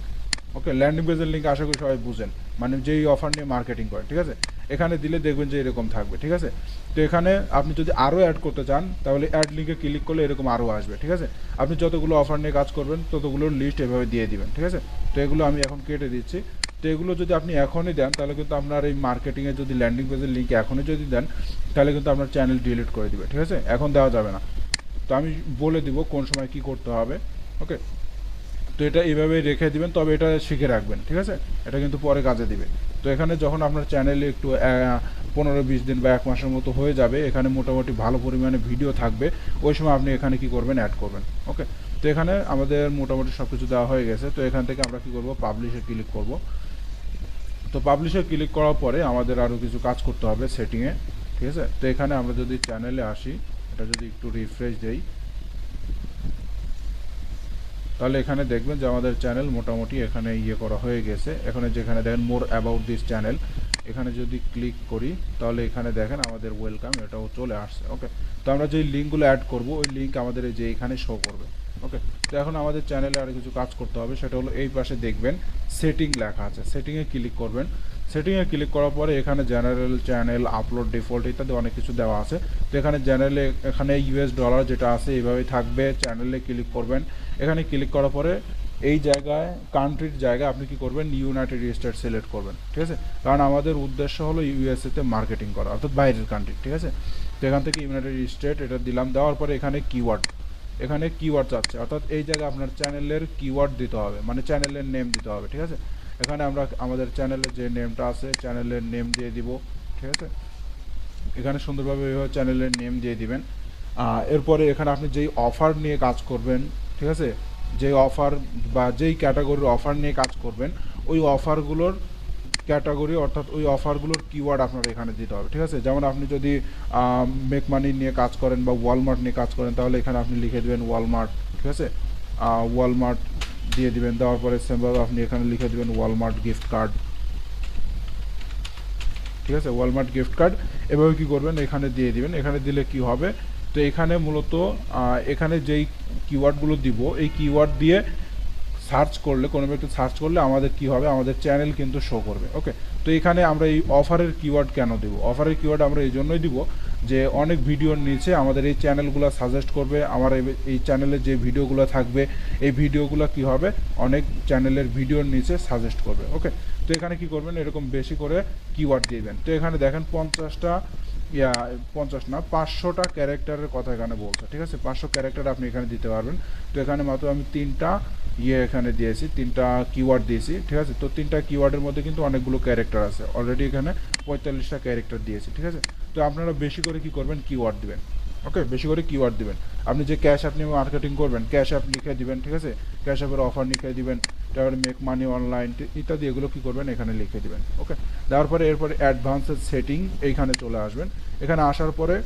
ওকে, ল্যান্ডিং পেজের লিঙ্ক আশা করি সবাই বুঝেন, মানে যেই অফার নিয়ে মার্কেটিং করে, ঠিক আছে। এখানে দিলে দেখবেন যে এরকম থাকবে, ঠিক আছে। তো এখানে আপনি যদি আরও অ্যাড করতে চান তাহলে অ্যাড লিঙ্কে ক্লিক করলে এরকম আরও আসবে, ঠিক আছে। আপনি যতগুলো অফার নিয়ে কাজ করবেন ততগুলোর লিস্ট এভাবে দিয়ে দিবেন, ঠিক আছে। তো এগুলো আমি এখন কেটে দিচ্ছি। তো এগুলো যদি আপনি এখনই দেন তাহলে কিন্তু আপনার এই মার্কেটিংয়ে যদি ল্যান্ডিং পেজের লিঙ্ক এখনই যদি দেন তাহলে কিন্তু আপনার চ্যানেল ডিলিট করে দিবে, ঠিক আছে। এখন দেওয়া যাবে না। তো আমি বলে দিব কোন সময় কি করতে হবে। ওকে, তো এটা এইভাবেই রেখে দিবেন, তবে এটা শিখে রাখবেন, ঠিক আছে? এটা কিন্তু পরে কাজে দিবে। তো এখানে যখন আপনার চ্যানেলে একটু 15-20 দিন বা 1 মাসের মতো হয়ে যাবে, এখানে মোটামুটি ভালো পরিমাণে ভিডিও থাকবে, ওই সময় আপনি এখানে কি করবেন, অ্যাড করবেন। ওকে, তো এখানে আমাদের মোটামুটি সব কিছু দেওয়া হয়ে গেছে। তো এখান থেকে আমরা কি করব, পাবলিশে ক্লিক করব। তো পাবলিশে ক্লিক করার পরে আমাদের আরও কিছু কাজ করতে হবে সেটিংয়ে, ঠিক আছে? তো এখানে আমরা যদি চ্যানেলে আসি, এটা যদি একটু রিফ্রেশ দেই, তাহলে এখানে দেখবেন যে আমাদের চ্যানেল মোটামুটি এখানে ইয়ে করা হয়ে গেছে। এখানে যেখানে দেখেন মোর অ্যাবাউট দিস চ্যানেল, এখানে যদি ক্লিক করি তাহলে এখানে দেখেন আমাদের ওয়েলকাম এটাও চলে আসছে। ওকে, তো আমরা যেই লিঙ্কগুলো অ্যাড করব ওই লিঙ্ক আমাদের এই যে এখানে শো করবে। ওকে, তো এখন আমাদের চ্যানেলে আর কিছু কাজ করতে হবে, সেটা হলো এই পাশে দেখবেন সেটিং লেখা আছে, সেটিংয়ে ক্লিক করবেন। সেটিংয়ে ক্লিক করার পরে এখানে জেনারেল, চ্যানেল, আপলোড, ডিফল্ট ইত্যাদি অনেক কিছু দেওয়া আছে। তো এখানে জেনারেলে এখানে ইউএস ডলার যেটা আছে এইভাবেই থাকবে। চ্যানেলে ক্লিক করবেন, এখানে ক্লিক করার পরে এই জায়গায় কান্ট্রির জায়গায় আপনি কি করবেন, ইউনাইটেড স্টেট সিলেক্ট করবেন, ঠিক আছে? কারণ আমাদের উদ্দেশ্য হলো ইউএসএতে মার্কেটিং করা, অর্থাৎ বাইরের কান্ট্রি, ঠিক আছে? তো এখান থেকে ইউনাইটেড স্টেট এটা দিলাম, দেওয়ার পরে এখানে কিওয়ার্ড, এখানে কিওয়ার্ড চাচ্ছে, অর্থাৎ এই জায়গায় আপনার চ্যানেলের কিওয়ার্ড দিতে হবে, মানে চ্যানেলের নেম দিতে হবে, ঠিক আছে? এখানে আমরা আমাদের চ্যানেলের যে নেমটা আছে চ্যানেলের নেম দিয়ে দিব, ঠিক আছে? এখানে সুন্দরভাবে এইভাবে চ্যানেলের নেম দিয়ে দিবেন। এরপরে এখানে আপনি যেই অফার নিয়ে কাজ করবেন, ঠিক আছে, যেই অফার বা যেই ক্যাটাগরির অফার নিয়ে কাজ করবেন ওই অফারগুলোর ক্যাটাগরি, অর্থাৎ ওই অফারগুলোর কিওয়ার্ড আপনার এখানে দিতে হবে, ঠিক আছে? যেমন আপনি যদি মেক মানি নিয়ে কাজ করেন বা ওয়ালমার্ট নিয়ে কাজ করেন, তাহলে এখানে আপনি লিখে দেবেন ওয়ালমার্ট, ঠিক আছে? ওয়ালমার্ট দিয়ে দিবেন, দেওয়ার পরে সেমভাবে আপনি এখানে লিখে দেবেন ওয়ালমার্ট গিফট কার্ড, ঠিক আছে? ওয়ালমার্ট গিফট কার্ড এভাবে কি করবেন, এখানে দিয়ে দিবেন। এখানে দিলে কি হবে, তো এখানে মূলত এখানে যেই কিওয়ার্ডগুলো দিব এই কিওয়ার্ড দিয়ে সার্চ করলে, কোনো ব্যক্তি সার্চ করলে আমাদের কি হবে, আমাদের চ্যানেল কিন্তু শো করবে। ওকে, তো এখানে আমরা এই অফারের কিওয়ার্ড কেন দিব, অফারের কিওয়ার্ড আমরা এই জন্যই দিব যে অনেক ভিডিওর নিচে আমাদের এই চ্যানেলগুলো সাজেস্ট করবে, আমার এই চ্যানেলে যে ভিডিওগুলো থাকবে এই ভিডিওগুলো কি হবে, অনেক চ্যানেলের ভিডিওর নিচে সাজেস্ট করবে। ওকে, তো এখানে কি করবেন, এরকম বেশি করে কিওয়ার্ড দিবেন। তো এখানে দেখেন 500টা ক্যারেক্টারের কথা এখানে বলছে, ঠিক আছে? 500 ক্যারেক্টার আপনি এখানে দিতে পারবেন। তো এখানে মাত্র আমি 3টা এখানে দিয়েছি, 3টা কিওয়ার্ড দিয়েছি, ঠিক আছে? তো 3টা কিওয়ার্ডের মধ্যে কিন্তু অনেকগুলো ক্যারেক্টার আছে, অলরেডি এখানে 45টা ক্যারেক্টার দিয়েছি, ঠিক আছে? তো আপনারা বেশি করে কি করবেন, কিওয়ার্ড দিবেন। ওকে, বেশি করে কিওয়ার্ড দিবেন। আপনি যে ক্যাশ অ্যাপ নিয়ে মার্কেটিং করবেন, ক্যাশ অ্যাপ লিখে দিবেন, ঠিক আছে? ক্যাশ অ্যাপের অফার লিখে দিবেন, তারপরে মেক মানি অনলাইন ইত্যাদি এগুলো কি করবেন, এখানে লিখে দিবেন। ওকে, দেওয়ার পরে এরপরে অ্যাডভান্সের সেটিং এইখানে চলে আসবেন। এখানে আসার পরে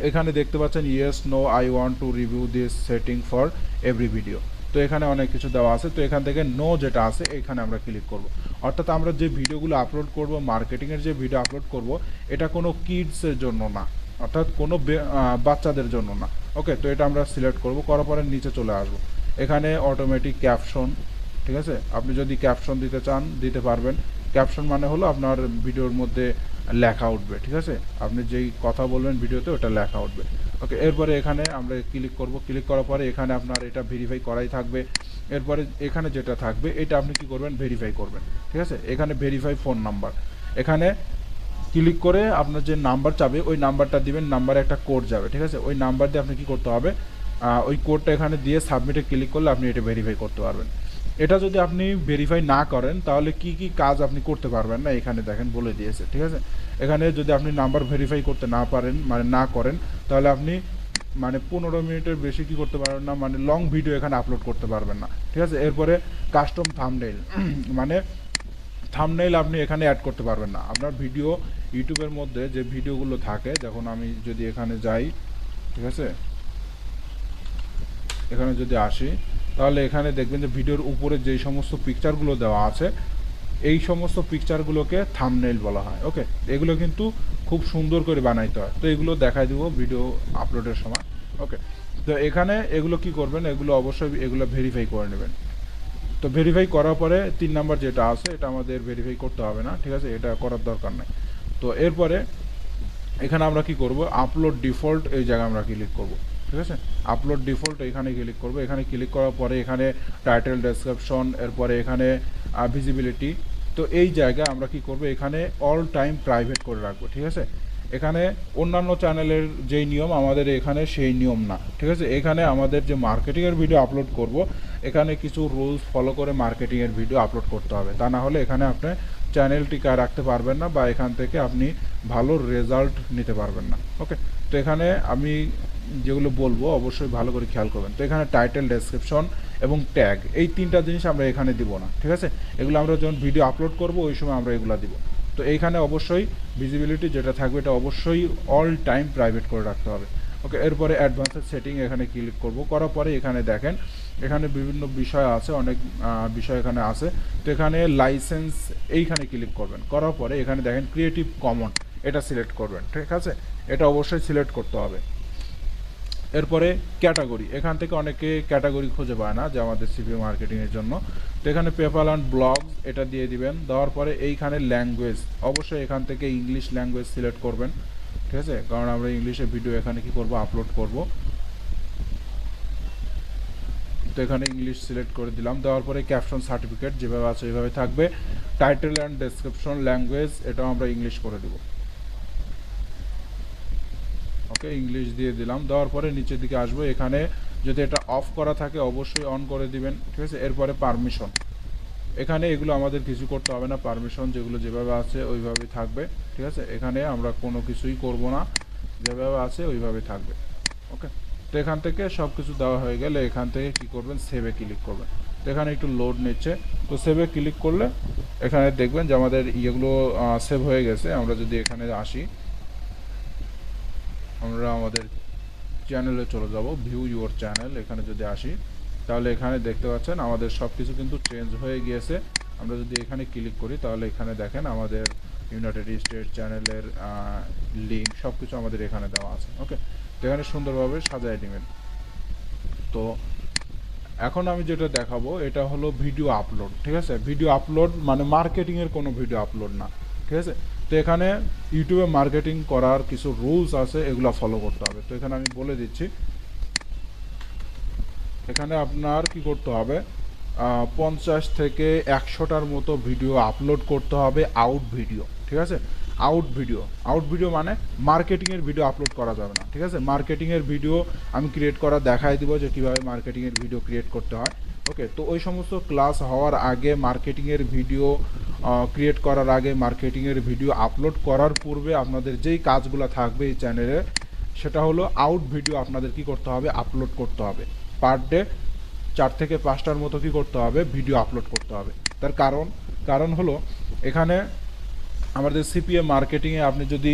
এখানে দেখতে পাচ্ছেন yes no I want to review this setting for every video. তো এখানে অনেক কিছু দেওয়া আছে, তো এখান থেকে নো যেটা আছে এখানে আমরা ক্লিক করব। অর্থাৎ আমরা যে ভিডিওগুলো আপলোড করব, মার্কেটিংয়ের যে ভিডিও আপলোড করব, এটা কোনো কিডসের জন্য না, অর্থাৎ কোনো বাচ্চাদের জন্য না। ওকে, তো এটা আমরা সিলেক্ট করব, করার পরে নিচে চলে আসব। এখানে অটোমেটিক ক্যাপশন, ঠিক আছে? আপনি যদি ক্যাপশন দিতে চান দিতে পারবেন। ক্যাপশন মানে হলো আপনার ভিডিওর মধ্যে লেখা উঠবে, ঠিক আছে? আপনি যেই কথা বলবেন ভিডিওতে ওটা লেখা উঠবে। ওকে, এরপরে এখানে আমরা ক্লিক করব, ক্লিক করার পরে এখানে আপনার এটা ভেরিফাই করাই থাকবে। এরপরে এখানে যেটা থাকবে এটা আপনি কি করবেন, ভেরিফাই করবেন, ঠিক আছে? এখানে ভেরিফাই ফোন নাম্বার, এখানে ক্লিক করে আপনার যে নাম্বার চাবে ওই নাম্বারটা দিবেন, নাম্বারে একটা কোড যাবে, ঠিক আছে? ওই নাম্বার দিয়ে আপনি কি করতে হবে, ওই কোডটা এখানে দিয়ে সাবমিটে ক্লিক করলে আপনি এটা ভেরিফাই করতে পারবেন। এটা যদি আপনি ভেরিফাই না করেন তাহলে কি কি কাজ আপনি করতে পারবেন না, এখানে দেখেন বলে দিয়েছে, ঠিক আছে? এখানে যদি আপনি নাম্বার ভেরিফাই করতে না পারেন, মানে না করেন, তাহলে আপনি মানে 15 মিনিটের বেশি কি করতে পারবেন না, মানে লং ভিডিও এখানে আপলোড করতে পারবেন না, ঠিক আছে? এরপরে কাস্টম থাম্বনেইল, মানে থাম্বনেইল আপনি এখানে অ্যাড করতে পারবেন না। আপনার ভিডিও ইউটিউবের মধ্যে যে ভিডিওগুলো থাকে, যখন আমি যদি এখানে যাই, ঠিক আছে, এখানে যদি আসি তাহলে এখানে দেখবেন যে ভিডিওর উপরে যেই সমস্ত পিকচারগুলো দেওয়া আছে এই সমস্ত পিকচারগুলোকে থাম্বনেইল বলা হয়। ওকে, এগুলো কিন্তু খুব সুন্দর করে বানাইতে হয়, তো এগুলো দেখাই দিব ভিডিও আপলোডের সময়। ওকে, তো এখানে এগুলো কি করবেন, এগুলো অবশ্যই এগুলো ভেরিফাই করে নেবেন। তো ভেরিফাই করার পরে 3 নাম্বার যেটা আছে এটা আমাদের ভেরিফাই করতে হবে না, ঠিক আছে? এটা করার দরকার নেই। তো এরপরে এখানে আমরা কি করব, আপলোড ডিফল্ট এই জায়গায় আমরা ক্লিক করব, ঠিক আছে? আপলোড ডিফল্ট এখানে ক্লিক করব। এখানে ক্লিক করার পরে এখানে টাইটেল, ডেসক্রিপশন, এরপরে এখানে ভিজিবিলিটি। তো এই জায়গায় আমরা কি করব, এখানে অল টাইম প্রাইভেট করে রাখবো, ঠিক আছে? এখানে অন্যান্য চ্যানেলের যেই নিয়ম আমাদের এখানে সেই নিয়ম না, ঠিক আছে। এখানে আমাদের যে মার্কেটিংয়ের ভিডিও আপলোড করব, এখানে কিছু রুলস ফলো করে মার্কেটিংয়ের ভিডিও আপলোড করতে হবে, তা না হলে এখানে আপনি চ্যানেল টিকা রাখতে পারবেন না বা এখান থেকে আপনি ভালো রেজাল্ট নিতে পারবেন না। ওকে, তো এখানে আমি যেগুলো বলবো অবশ্যই ভালো করে খেয়াল করবেন। তো এখানে টাইটেল, ডেসক্রিপশন এবং ট্যাগ, এই তিনটা জিনিস আমরা এখানে দিব না, ঠিক আছে। এগুলো আমরা যখন ভিডিও আপলোড করব ওই সময় আমরা এগুলো দিব। তো এইখানে অবশ্যই ভিজিবিলিটি যেটা থাকবে এটা অবশ্যই অল টাইম প্রাইভেট করে রাখতে হবে। ওকে, এরপরে অ্যাডভান্সেড সেটিং এখানে ক্লিক করব, করার পরে এখানে দেখেন এখানে বিভিন্ন বিষয় আছে, অনেক বিষয় এখানে আছে। তো এখানে লাইসেন্স এইখানে ক্লিক করবেন, করার পরে এখানে দেখেন ক্রিয়েটিভ কমন, এটা সিলেক্ট করবেন, ঠিক আছে। এটা অবশ্যই সিলেক্ট করতে হবে। এরপরে ক্যাটাগরি, এখান থেকে অনেকে ক্যাটাগরি খুঁজে পায় না যে আমাদের সিপিও মার্কেটিংয়ের জন্য। তো এখানে পেপাল অ্যান্ড ব্লগ এটা দিয়ে দিবেন, দেওয়ার পরে এইখানে ল্যাঙ্গুয়েজ অবশ্যই এখান থেকে ইংলিশ ল্যাঙ্গুয়েজ সিলেক্ট করবেন, ঠিক আছে, কারণ আমরা ইংলিশে ভিডিও এখানে কি করব, আপলোড করব। তো এখানে ইংলিশ সিলেক্ট করে দিলাম, দেওয়ার পরে ক্যাপশন সার্টিফিকেট যেভাবে আছে ওইভাবে থাকবে। টাইটেল অ্যান্ড ডেসক্রিপশন ল্যাঙ্গুয়েজ এটাও আমরা ইংলিশ করে দেব। ওকে, ইংলিশ দিয়ে দিলাম, দেওয়ার পরে নিচের দিকে আসবো, এখানে যদি এটা অফ করা থাকে অবশ্যই অন করে দিবেন, ঠিক আছে। এরপরে পারমিশন, এখানে এগুলো আমাদের কিছু করতে হবে না, পারমিশন যেগুলো যেভাবে আছে ওইভাবেই থাকবে, ঠিক আছে। এখানে আমরা কোনো কিছুই করব না, যেভাবে আছে ওইভাবেই থাকবে। ওকে, তো এখান থেকে সব কিছু দেওয়া হয়ে গেলে এখান থেকে কি করবেন, সেভে ক্লিক করবেন। তো এখানে একটু লোড নিচ্ছে, তো সেভে ক্লিক করলে এখানে দেখবেন যে আমাদের ইয়েগুলো সেভ হয়ে গেছে। আমরা যদি এখানে আসি, আমরা আমাদের চ্যানেলে চলে যাব, ভিউ ইউর চ্যানেল, এখানে যদি আসি তাহলে এখানে দেখতে পাচ্ছেন আমাদের সব কিছু কিন্তু চেঞ্জ হয়ে গিয়েছে। আমরা যদি এখানে ক্লিক করি তাহলে এখানে দেখেন আমাদের ইউনাইটেড স্টেটস চ্যানেলের লিঙ্ক সব কিছু আমাদের এখানে দেওয়া আছে। ওকে, তো এখানে সুন্দরভাবে সাজায় নেবেন। তো এখন আমি যেটা দেখাবো এটা হলো ভিডিও আপলোড, ঠিক আছে। ভিডিও আপলোড মানে মার্কেটিংয়ের কোনো ভিডিও আপলোড না, ঠিক আছে। তো এখানে ইউটিউবে মার্কেটিং করার কিছু রুলস আছে, এগুলো ফলো করতে হবে। তো এখানে আমি বলে দিচ্ছি, এখানে আপনার কি করতে হবে, 50 থেকে 100টার মতো ভিডিও আপলোড করতে হবে, আউট ভিডিও, ঠিক আছে। আউট ভিডিও মানে মার্কেটিংয়ের ভিডিও আপলোড করা যাবে না, ঠিক আছে। মার্কেটিংয়ের ভিডিও আমি ক্রিয়েট করা দেখাই দিব যে কীভাবে মার্কেটিংয়ের ভিডিও ক্রিয়েট করতে হয়। ওকে, তো ওই সমস্ত ক্লাস হওয়ার আগে, মার্কেটিংয়ের ভিডিও ক্রিয়েট করার আগে, মার্কেটিংয়ের ভিডিও আপলোড করার পূর্বে আপনাদের যেই কাজগুলো থাকবে এই চ্যানেলে, সেটা হলো আউট ভিডিও আপনাদের কি করতে হবে, আপলোড করতে হবে। পার ডে 4 থেকে 5টার মতো কি করতে হবে, ভিডিও আপলোড করতে হবে। তার কারণ হলো এখানে আমাদের সিপিএ মার্কেটিংয়ে আপনি যদি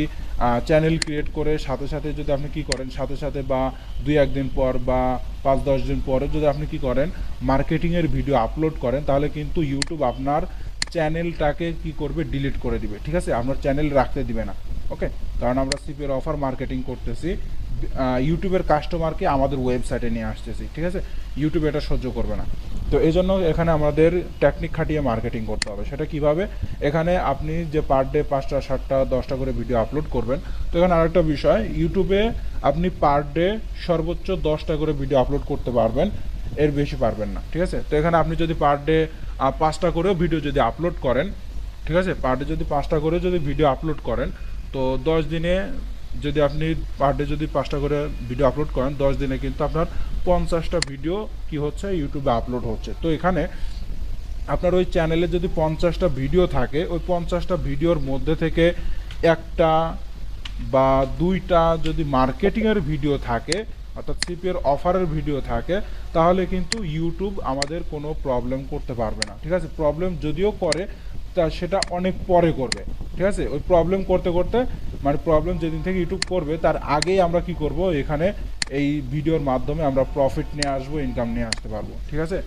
চ্যানেল ক্রিয়েট করে সাথে সাথে যদি আপনি কি করেন, সাথে সাথে বা 2-1 দিন পর বা 5-10 দিন পরে যদি আপনি কি করেন, মার্কেটিংয়ের ভিডিও আপলোড করেন, তাহলে কিন্তু ইউটিউব আপনার চ্যানেলটাকে কি করবে, ডিলিট করে দিবে, ঠিক আছে। আপনার চ্যানেল রাখতে দিবে না। ওকে, কারণ আমরা সিপিএর অফার মার্কেটিং করতেছি, ইউটিউবের কাস্টমারকে আমাদের ওয়েবসাইটে নিয়ে আসতেছি, ঠিক আছে। ইউটিউব এটা সহ্য করবে না। তো এই জন্য এখানে আমাদের টেকনিক খাটিয়ে মার্কেটিং করতে হবে। সেটা কিভাবে, এখানে আপনি যে পার ডে 5টা 7টা 10টা করে ভিডিও আপলোড করবেন। তো এখানে আরেকটা বিষয়, ইউটিউবে আপনি পার ডে সর্বোচ্চ 10টা করে ভিডিও আপলোড করতে পারবেন, এর বেশি পারবেন না, ঠিক আছে। তো এখানে আপনি যদি পার ডে 5টা করেও ভিডিও যদি আপলোড করেন, ঠিক আছে, পার ডে যদি 5টা করে যদি ভিডিও আপলোড করেন, তো 10 দিনে যদি আপনি পার ডে যদি 5টা করে ভিডিও আপলোড করেন, 10 দিনে কিন্তু আপনার 50টা ভিডিও কি হচ্ছে, ইউটিউবে আপলোড হচ্ছে। তো এখানে আপনার ওই চ্যানেলে যদি 50টা ভিডিও থাকে, ওই 50টা ভিডিওর মধ্যে থেকে একটা বা 2টা যদি মার্কেটিংয়ের ভিডিও থাকে, অর্থাৎ সিপিএর অফারের ভিডিও থাকে, তাহলে কিন্তু ইউটিউব আমাদের কোনো প্রবলেম করতে পারবে না, ঠিক আছে। প্রবলেম যদিও করে তা সেটা অনেক পরে করবে, ঠিক আছে। ওই প্রবলেম করতে করতে মানে প্রবলেম যেদিন থেকে ইউটিউব করবে তার আগেই আমরা কি করব, এখানে এই ভিডিওর মাধ্যমে আমরা প্রফিট নিয়ে আসবো, ইনকাম নিয়ে আসতে পারবো, ঠিক আছে।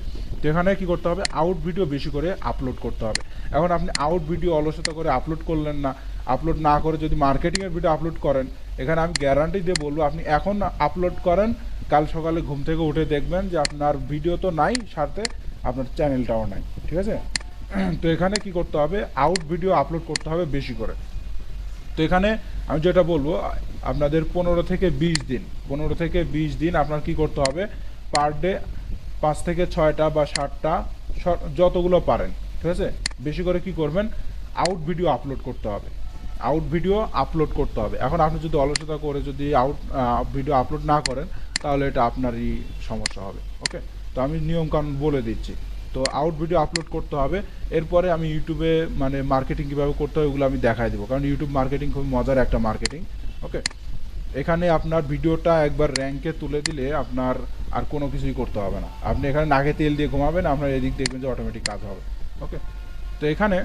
তো এখানে কী করতে হবে, আউট ভিডিও বেশি করে আপলোড করতে হবে। এখন আপনি আউট ভিডিও অলসতা করে আপলোড করলেন না, আপলোড না করে যদি মার্কেটিংয়ের ভিডিও আপলোড করেন, এখানে আমি গ্যারান্টি দিয়ে বলবো, আপনি এখন আপলোড করেন, কাল সকালে ঘুম থেকে উঠে দেখবেন যে আপনার ভিডিও তো নাই, সাথে আপনার চ্যানেলটাও নাই, ঠিক আছে। তো এখানে কি করতে হবে, আউট ভিডিও আপলোড করতে হবে বেশি করে। তো এখানে আমি যেটা বলবো, আপনাদের 15 থেকে 20 দিন আপনার কি করতে হবে, পার ডে 5 থেকে 6টা বা 7টা যতগুলো পারেন, ঠিক আছে, বেশি করে কি করবেন, আউট ভিডিও আপলোড করতে হবে। আউট ভিডিও আপলোড করতে হবে। এখন আপনি যদি অলসতা করে যদি ভিডিও আপলোড না করেন তাহলে এটা আপনারই সমস্যা হবে। ওকে, তো আমি নিয়মকানুন বলে দিচ্ছি। তো আউট ভিডিও আপলোড করতে হবে। এরপরে আমি ইউটিউবে মানে মার্কেটিং কীভাবে করতে হয় ওগুলো আমি দেখাই দেবো, কারণ ইউটিউব মার্কেটিং খুব মজার একটা মার্কেটিং। ওকে, এখানে আপনার ভিডিওটা একবার র্যাঙ্কে তুলে দিলে আপনার আর কোনো কিছুই করতে হবে না। আপনি এখানে নাকে তেল দিয়ে ঘুমাবেন, আপনার এদিক দেখবেন যে অটোমেটিক কাজ হবে। ওকে, তো এখানে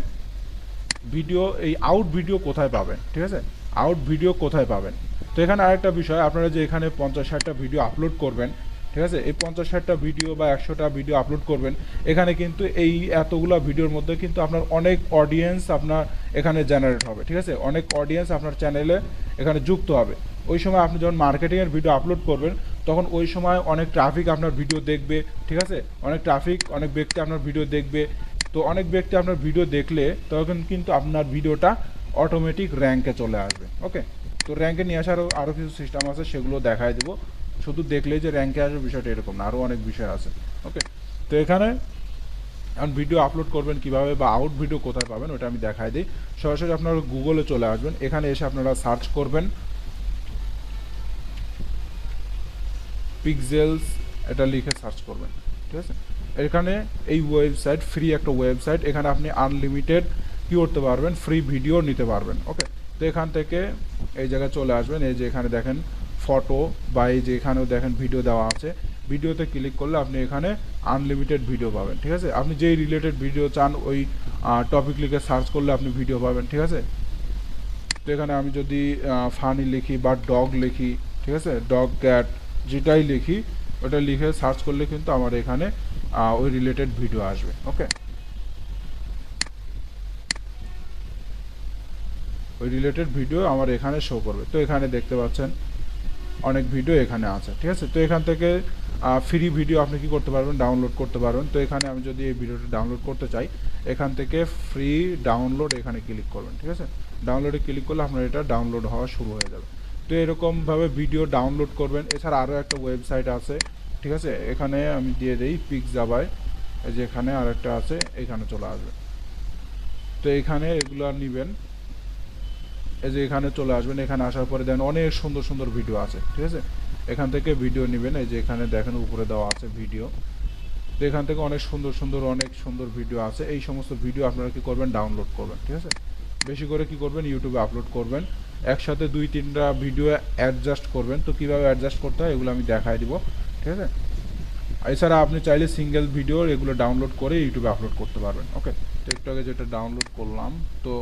ভিডিও এই আউট ভিডিও কোথায় পাবেন, ঠিক আছে, আউট ভিডিও কোথায় পাবেন। তো এখানে আরেকটা বিষয়, আপনারা যে এখানে 50-60টা ভিডিও আপলোড করবেন, ঠিক আছে, এই 50-60টা ভিডিও বা 100টা ভিডিও আপলোড করবেন, এখানে কিন্তু এই এতগুলো ভিডিওর মধ্যে কিন্তু আপনার অনেক অডিয়েন্স আপনার এখানে জেনারেট হবে, ঠিক আছে, অনেক অডিয়েন্স আপনার চ্যানেলে এখানে যুক্ত হবে। ওই সময় আপনি যখন মার্কেটিংয়ের ভিডিও আপলোড করবেন তখন ওই সময় অনেক ট্রাফিক আপনার ভিডিও দেখবে, ঠিক আছে, অনেক ট্রাফিক, অনেক ব্যক্তি আপনার ভিডিও দেখবে। তো অনেক ব্যক্তি আপনার ভিডিও দেখলে তখন কিন্তু আপনার ভিডিওটা অটোমেটিক র্যাঙ্কে চলে আসবে। ওকে, তো র্যাঙ্কে নিয়ে আসার আরও কিছু সিস্টেম আছে, সেগুলো দেখাই দেবো। শুধু দেখলেই যে র্যাঙ্কে আসবে বিষয়টা এরকম না, আরও অনেক বিষয় আছে। ওকে, তো এখানে ভিডিও আপলোড করবেন কিভাবে বা আউট ভিডিও কোথায় পাবেন ওটা আমি দেখাই দিই। সরাসরি আপনারা গুগলে চলে আসবেন, এখানে এসে আপনারা সার্চ করবেন পিক্সেলস, এটা লিখে সার্চ করবেন, ঠিক আছে। এখানে এই ওয়েবসাইট ফ্রি একটা ওয়েবসাইট, এখানে আপনি আনলিমিটেড কী করতে পারবেন, ফ্রি ভিডিও নিতে পারবেন। ওকে, তো এখান থেকে এই জায়গায় চলে আসবেন, এই যে এখানে দেখেন ফটো বা এই যে এখানেও দেখেন ভিডিও দেওয়া আছে, ভিডিওতে ক্লিক করলে আপনি এখানে আনলিমিটেড ভিডিও পাবেন, ঠিক আছে। আপনি যেই রিলেটেড ভিডিও চান ওই টপিক লিখে সার্চ করলে আপনি ভিডিও পাবেন, ঠিক আছে। তো এখানে আমি যদি ফানি লিখি বা ডগ লিখি, ঠিক আছে, ডগ ক্যাট যেটাই লিখি ওটা লিখে সার্চ করলে কিন্তু আমার এখানে ওই রিলেটেড ভিডিও আসবে। ওকে, ওই রিলেটেড ভিডিও আমার এখানে শো করবে। তো এখানে দেখতে পাচ্ছেন অনেক ভিডিও এখানে আছে, ঠিক আছে। তো এখান থেকে ফ্রি ভিডিও আপনি কি করতে পারবেন, ডাউনলোড করতে পারবেন। তো এখানে আমি যদি এই ভিডিওটা ডাউনলোড করতে চাই, এখান থেকে ফ্রি ডাউনলোড এখানে ক্লিক করবেন, ঠিক আছে। ডাউনলোডে ক্লিক করলে আপনার এটা ডাউনলোড হওয়া শুরু হয়ে যাবে। তো এরকমভাবে ভিডিও ডাউনলোড করবেন। এছাড়া আরও একটা ওয়েবসাইট আছে, ঠিক আছে, এখানে আমি দিয়ে দিই পিক্সাবাই, এই যে এখানে আরেকটা আছে, এখানে চলে আসবে। তো এখানে এগুলো নেবেন, এই যে এখানে চলে আসবেন, এখানে আসার পরে দেখেন অনেক সুন্দর সুন্দর ভিডিও আছে, ঠিক আছে। এখান থেকে ভিডিও নেবেন, এই যে এখানে দেখেন উপরে দেওয়া আছে ভিডিও। তো এখান থেকে অনেক সুন্দর ভিডিও আছে। এই সমস্ত ভিডিও আপনারা কি করবেন, ডাউনলোড করবেন, ঠিক আছে। বেশি করে কি করবেন, ইউটিউবে আপলোড করবেন। একসাথে 2-3টা ভিডিও অ্যাডজাস্ট করবেন। তো কীভাবে অ্যাডজাস্ট করতে হয় এগুলো আমি দেখাই দিব, ঠিক আছে। এছাড়া আপনি চাইলে সিঙ্গেল ভিডিও এগুলো ডাউনলোড করে ইউটিউবে আপলোড করতে পারবেন। ওকে, তো একটু আগে যেটা ডাউনলোড করলাম, তো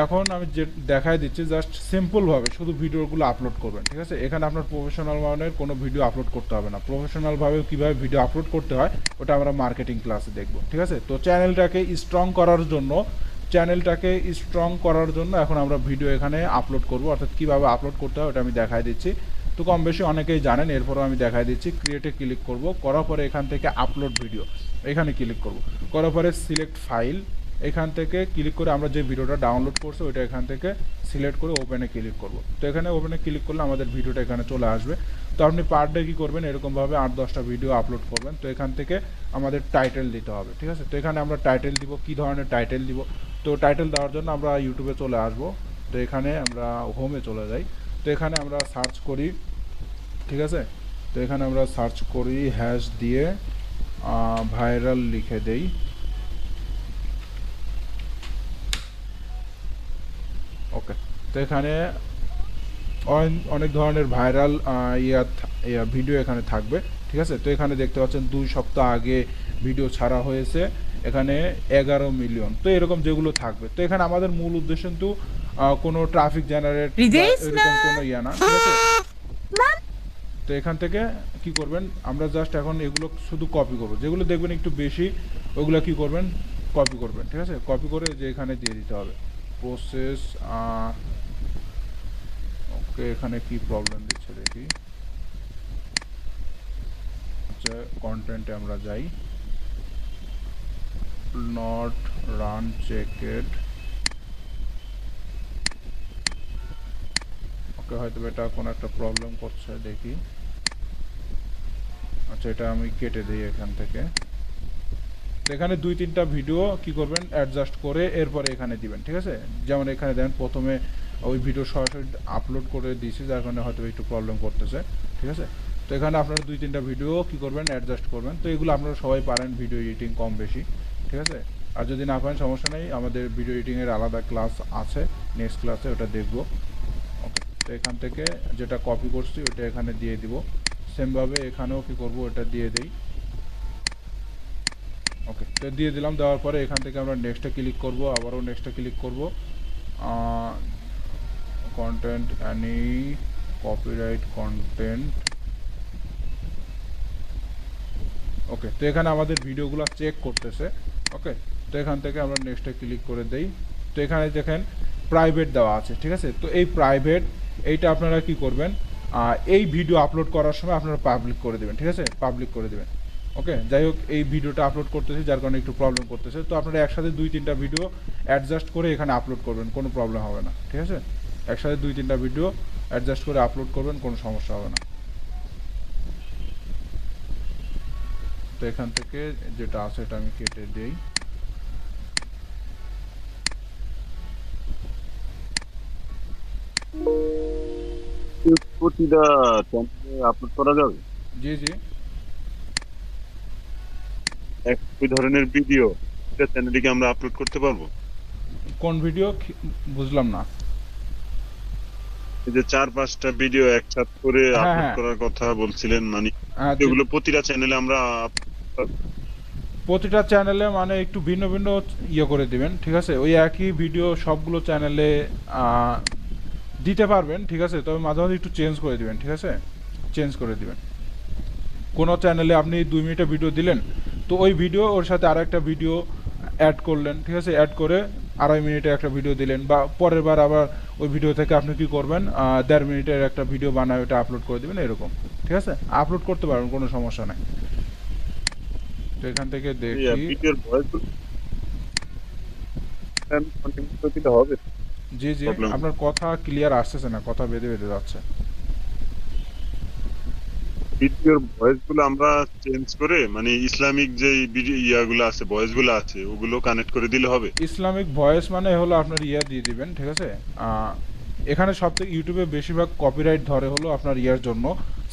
এখন আমি যে দেখাই দিচ্ছি জাস্ট সিম্পলভাবে শুধু ভিডিওগুলো আপলোড করবেন, ঠিক আছে। এখানে আপনার প্রফেশনাল মানের কোনো ভিডিও আপলোড করতে হবে না। প্রফেশনালভাবে কীভাবে ভিডিও আপলোড করতে হয় ওটা আমরা মার্কেটিং ক্লাসে দেখব, ঠিক আছে। তো চ্যানেলটাকে স্ট্রং করার জন্য এখন আমরা ভিডিও এখানে আপলোড করব, অর্থাৎ কীভাবে আপলোড করতে হয় ওটা আমি দেখাই দিচ্ছি। তো কম বেশি অনেকেই জানেন, এরপরও আমি দেখাই দিচ্ছি। ক্রিয়েটে ক্লিক করব, করার পরে এখান থেকে আপলোড ভিডিও এখানে ক্লিক করব, করার পরে সিলেক্ট ফাইল, এখান থেকে ক্লিক করে আমরা যে ভিডিওটা ডাউনলোড করছি ওইটা এখান থেকে সিলেক্ট করে ওপেনে ক্লিক করব। তো এখানে ওপেনে ক্লিক করলে আমাদের ভিডিওটা এখানে চলে আসবে। তো আপনি পার ডে কী করবেন, এরকমভাবে 8-10টা ভিডিও আপলোড করবেন। তো এখান থেকে আমাদের টাইটেল দিতে হবে, ঠিক আছে। তো এখানে আমরা টাইটেল দিব, কী ধরনের টাইটেল দিব। তো টাইটেল দেওয়ার জন্য আমরা ইউটিউবে চলে আসব। তো এখানে আমরা হোমে চলে যাই। তো এখানে আমরা সার্চ করি, ঠিক আছে। তো এখানে আমরা সার্চ করি হ্যাশ দিয়ে ভাইরাল লিখে দেই। ওকে, তো এখানে অনেক ধরনের ভাইরাল ভিডিও এখানে থাকবে, ঠিক আছে। তো এখানে দেখতে পাচ্ছেন 2 সপ্তাহ আগে ভিডিও ছাড়া হয়েছে, এখানে 11 মিলিয়ন। তো এরকম যেগুলো থাকবে। তো এখানে আমাদের মূল উদ্দেশ্য কিন্তু কোনো ট্রাফিক জেনারেট এরকম কোনো না, ঠিক আছে। তো এখান থেকে কি করবেন, আমরা জাস্ট এখন এগুলো শুধু কপি করব। যেগুলো দেখবেন একটু বেশি ওগুলো কি করবেন, কপি করবেন, ঠিক আছে। কপি করে যে এখানে দিয়ে দিতে হবে প্রসেস। ওকে, এখানে কি প্রবলেম দিচ্ছে দেখি। আচ্ছা, কন্টেন্টে আমরা যাই, নট রান চেকেড। ওকে, হয়তো এটা কোনো একটা প্রবলেম করছে, দেখি। আচ্ছা, এটা আমি কেটে দিই এখান থেকে। তো এখানে 2-3টা ভিডিও কি করবেন অ্যাডজাস্ট করে এরপরে এখানে দিবেন, ঠিক আছে? যেমন এখানে দেখেন প্রথমে ওই ভিডিও সরাসরি আপলোড করে দিয়েছি, যার কারণে হয়তো একটু প্রবলেম করতেছে, ঠিক আছে? তো এখানে আপনারা 2-3টা ভিডিও কি করবেন অ্যাডজাস্ট করবেন। তো এগুলো আপনারা সবাই পারেন ভিডিও এডিটিং কম বেশি, ঠিক আছে? আর যদি না পারেন সমস্যা নেই, আমাদের ভিডিও এডিটিংয়ের আলাদা ক্লাস আছে, নেক্সট ক্লাসে ওটা দেখবো। ওকে, তো এখান থেকে যেটা কপি করছি ওটা এখানে দিয়ে দিব, সেমভাবে এখানেও কি করব ওটা দিয়ে দেই। ওকে, তো দিয়ে দিলাম, দেওয়ার পরে এখান থেকে আমরা নেক্সটে ক্লিক করব, আবারও নেক্সটে ক্লিক করব। Content any copyright content. Okay, তো এখানে আমাদের ভিডিওগুলো চেক করতেছে। ওকে, তো এখান থেকে আমরা নেক্সটে ক্লিক করে দেই। তো এখানে দেখেন প্রাইভেট দেওয়া আছে, ঠিক আছে? তো এই প্রাইভেট এইটা আপনারা কি করবেন, এই ভিডিও আপলোড করার সময় আপনারা পাবলিক করে দেবেন, ঠিক আছে? পাবলিক করে দেবেন। ওকে, যাই হোক এই ভিডিওটা আপলোড করতেছি যার কারণে একটু প্রবলেম করতেছে। তো আপনারা একসাথে 2-3টা ভিডিও অ্যাডজাস্ট করে এখানে আপলোড করবেন, কোনো প্রবলেম হবে না, ঠিক আছে? একসাথে 2-3টা ভিডিও অ্যাডজাস্ট করে আপলোড করবেন, কোনো সমস্যা হবে না। তো এখান থেকে যেটা আছে এটা আমি কেটে দেই। প্রতিটা চ্যানেলে আপলোড করা যাবে? জি জি। একই ধরনের ভিডিও এটা চ্যানেলে কি আমরা আপলোড করতে পারবো? কোন ভিডিও বুঝলাম না। এই যে 4-5টা ভিডিও একসাথে করে হ্যাঁ আপলোড হ্যাঁ করার কথা বলছিলেন, মানে হ্যাঁ, এগুলো প্রতিটা চ্যানেলে আমরা প্রতিটা চ্যানেলে মানে একটু ভিন্ন ভিন্ন ইয়ে করে দিবেন, ঠিক আছে? ওই একই ভিডিও সবগুলো চ্যানেলে দিতে পারবেন, ঠিক আছে? তবে মাঝে মাঝে একটু চেঞ্জ করে দিবেন, ঠিক আছে? চেঞ্জ করে দিবেন। কোনো চ্যানেলে আপনি 2 মিনিটের ভিডিও দিলেন, তো ওই ভিডিও ওর সাথে আর একটা ভিডিও অ্যাড করলেন, ঠিক আছে? অ্যাড করে 2.5 মিনিটের একটা ভিডিও দিলেন, বা পরের বার আবার ওই ভিডিও থেকে আপনি কি করবেন 1.5 মিনিটের একটা ভিডিও বানায় ওটা আপলোড করে দেবেন, এরকম, ঠিক আছে? আপলোড করতে পারবেন, কোনো সমস্যা নাই। তো এখান থেকে দেখি। ভিডিওর ভয়েসগুলো কন্টিনিউ করে দিলে হবে? জি জি, প্রবলেম আপনার কথা ক্লিয়ার আসতেছে না, কথা বেঁধে বেঁধে যাচ্ছে। ভিডিওর ভয়েসগুলো আমরা চেঞ্জ করে মানে ইসলামিক যে ভিডিও ইয়াগুলো আছে ভয়েসগুলো আছে ওগুলো কানেক্ট করে দিলে হবে? ইসলামিক ভয়েস মানে হলো আপনার ইয়া দিয়ে দিবেন, ঠিক আছে? এখানে সব থেকে ইউটিউবে বেশিরভাগ কপিরাইট ধরে হলো আপনার ইয়ার জন্য,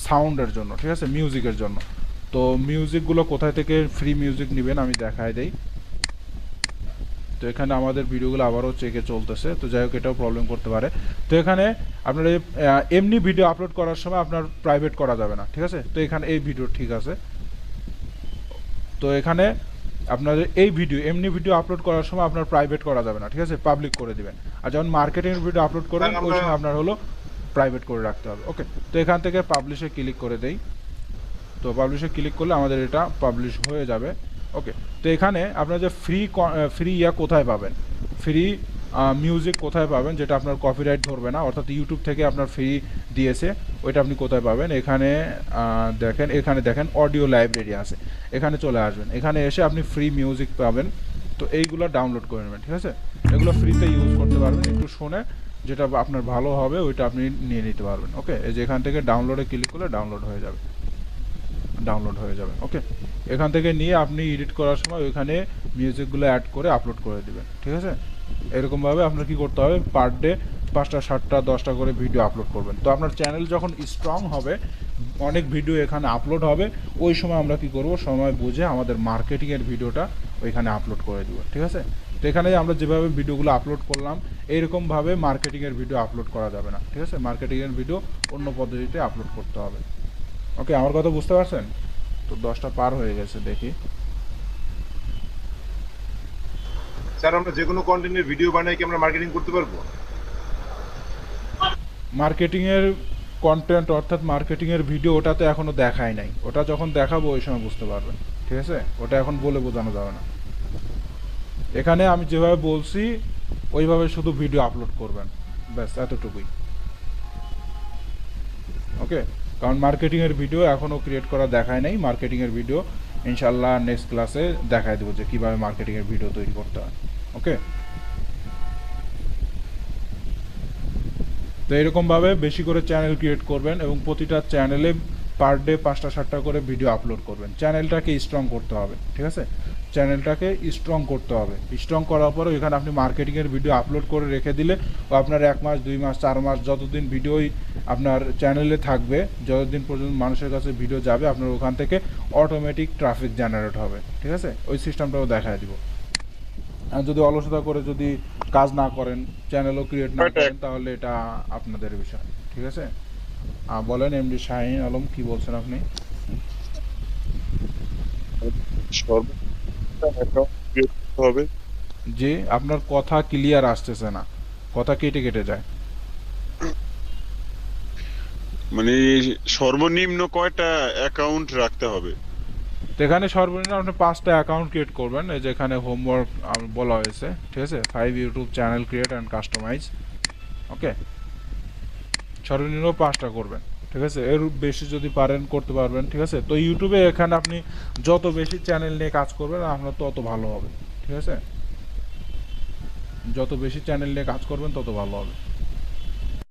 সাউন্ডের জন্য, ঠিক আছে? মিউজিকের জন্য। তো মিউজিকগুলো কোথায় থেকে ফ্রি মিউজিক নেবেন আমি দেখাই দেই। তো এখানে আমাদের ভিডিওগুলো আবারও চেকে চলতেছে, তো যাই হোক এটাও প্রবলেম করতে পারে। তো এখানে আপনার এমনি ভিডিও আপলোড করার সময় আপনার প্রাইভেট করা যাবে না, ঠিক আছে? তো এখানে এই ভিডিও ঠিক আছে। তো এখানে আপনাদের এই ভিডিও এমনি ভিডিও আপলোড করার সময় আপনার প্রাইভেট করা যাবে না, ঠিক আছে? পাবলিক করে দিবেন। আর যখন মার্কেটিংয়ের ভিডিও আপলোড করবেন ওই সময় আপনার হলো প্রাইভেট করে রাখতে হবে। ওকে, তো এখান থেকে পাবলিশে ক্লিক করে দেই। তো পাবলিশে ক্লিক করলে আমাদের এটা পাবলিশ হয়ে যাবে। ওকে, তো এখানে আপনার যে ফ্রি ইয়া কোথায় পাবেন, ফ্রি মিউজিক কোথায় পাবেন যেটা আপনার কপিরাইট ধরবে না, অর্থাৎ ইউটিউব থেকে আপনার ফ্রি দিয়েছে ওইটা আপনি কোথায় পাবেন? এখানে দেখেন, এখানে দেখেন অডিও লাইব্রেরি আছে, এখানে চলে আসবেন। এখানে এসে আপনি ফ্রি মিউজিক পাবেন, তো এইগুলো ডাউনলোড করে নেবেন, ঠিক আছে? এগুলো ফ্রিতে ইউজ করতে পারবেন, একটু শুনে যেটা আপনার ভালো হবে ওইটা আপনি নিয়ে নিতে পারবেন। ওকে, এই যে এখান থেকে ডাউনলোডে ক্লিক করলে ডাউনলোড হয়ে যাবে, ডাউনলোড হয়ে যাবে। ওকে, এখান থেকে নিয়ে আপনি এডিট করার সময় ওইখানে মিউজিকগুলো অ্যাড করে আপলোড করে দিবেন, ঠিক আছে? এরকমভাবে আপনার কি করতে হবে, পার ডে 5টা 7টা 10টা করে ভিডিও আপলোড করবেন। তো আপনার চ্যানেল যখন স্ট্রং হবে, অনেক ভিডিও এখানে আপলোড হবে, ওই সময় আমরা কি করব, সময় বুঝে আমাদের মার্কেটিংয়ের ভিডিওটা ওইখানে আপলোড করে দেবো, ঠিক আছে? তো এখানে আমরা যেভাবে ভিডিওগুলো আপলোড করলাম এইরকমভাবে মার্কেটিংয়ের ভিডিও আপলোড করা যাবে না, ঠিক আছে? মার্কেটিংয়ের ভিডিও অন্য পদ্ধতিতে আপলোড করতে হবে। ওকে, আমার কথা বুঝতে পারছেন? তো 10টা পার হয়ে গেছে, দেখি। স্যার আমরা যে কোনো কন্টেন্টের ভিডিও বানাই কি আমরা মার্কেটিং করতে পারবো? মার্কেটিংয়ের কন্টেন্ট অর্থাৎ মার্কেটিংয়ের ভিডিও ওটাতে এখনও দেখাই নাই, ওটা যখন দেখাবো ওই সময় বুঝতে পারবেন, ঠিক আছে? ওটা এখন বলে বোঝানো যাবে না। এখানে আমি যেভাবে বলছি ওইভাবে শুধু ভিডিও আপলোড করবেন, ব্যাস এতটুকুই। ওকে, কারণ মার্কেটিংয়ের ভিডিও এখনও ক্রিয়েট করা দেখায় নাই। মার্কেটিংয়ের ভিডিও ইনশাল্লাহ নেক্সট ক্লাসে দেখায় দেবো যে কীভাবে মার্কেটিংয়ের ভিডিও তৈরি করতে হয়। ওকে, তো এরকমভাবে বেশি করে চ্যানেল ক্রিয়েট করবেন এবং প্রতিটা চ্যানেলে পার ডে 5টা 7টা করে ভিডিও আপলোড করবেন। চ্যানেলটাকে স্ট্রং করতে হবে, ঠিক আছে? চ্যানেলটাকে স্ট্রং করতে হবে। স্ট্রং করার পরে এখানে আপনি মার্কেটিংয়ের ভিডিও আপলোড করে রেখে দিলে ও আপনার 1 মাস 2 মাস 4 মাস যতদিন ভিডিওই আপনার চ্যানেলে থাকবে, যতদিন পর্যন্ত মানুষের কাছে ভিডিও যাবে, আপনার ওখান থেকে অটোমেটিক ট্রাফিক জেনারেট হবে, ঠিক আছে? ওই সিস্টেমটাও দেখায় দিব। আর যদি অলসতা করে যদি কাজ না করেন, চ্যানেলও ক্রিয়েট না করেন, তাহলে এটা আপনাদের বিষয়, ঠিক আছে? বলেন এমডি শাহিন আলম, কি বলছেন আপনি? সর্বোচ্চ অ্যাকাউন্ট ক্রিয়েট করতে হবে। যে আপনার কথা ক্লিয়ার আসতেছে না, কথা কেটে কেটে যায়। মানে সর্বনিম্ন কয়টা অ্যাকাউন্ট রাখতে হবে? তো এখানে সর্বনিম্ন আপনি 5টা অ্যাকাউন্ট ক্রিয়েট করবেন। এই যে এখানে হোমওয়ার্ক বলা হয়েছে, ঠিক আছে? 5 YouTube channel create and customize. Okay, সর্বনিম্ন 5টা করবেন, ঠিক আছে? এর বেশি যদি পারেন করতে পারবেন, ঠিক আছে? তো ইউটিউবে এখানে আপনি যত বেশি চ্যানেল নিয়ে কাজ করবেন আপনার তত ভালো হবে, ঠিক আছে? যত বেশি চ্যানেল নিয়ে কাজ করবেন তত ভালো হবে।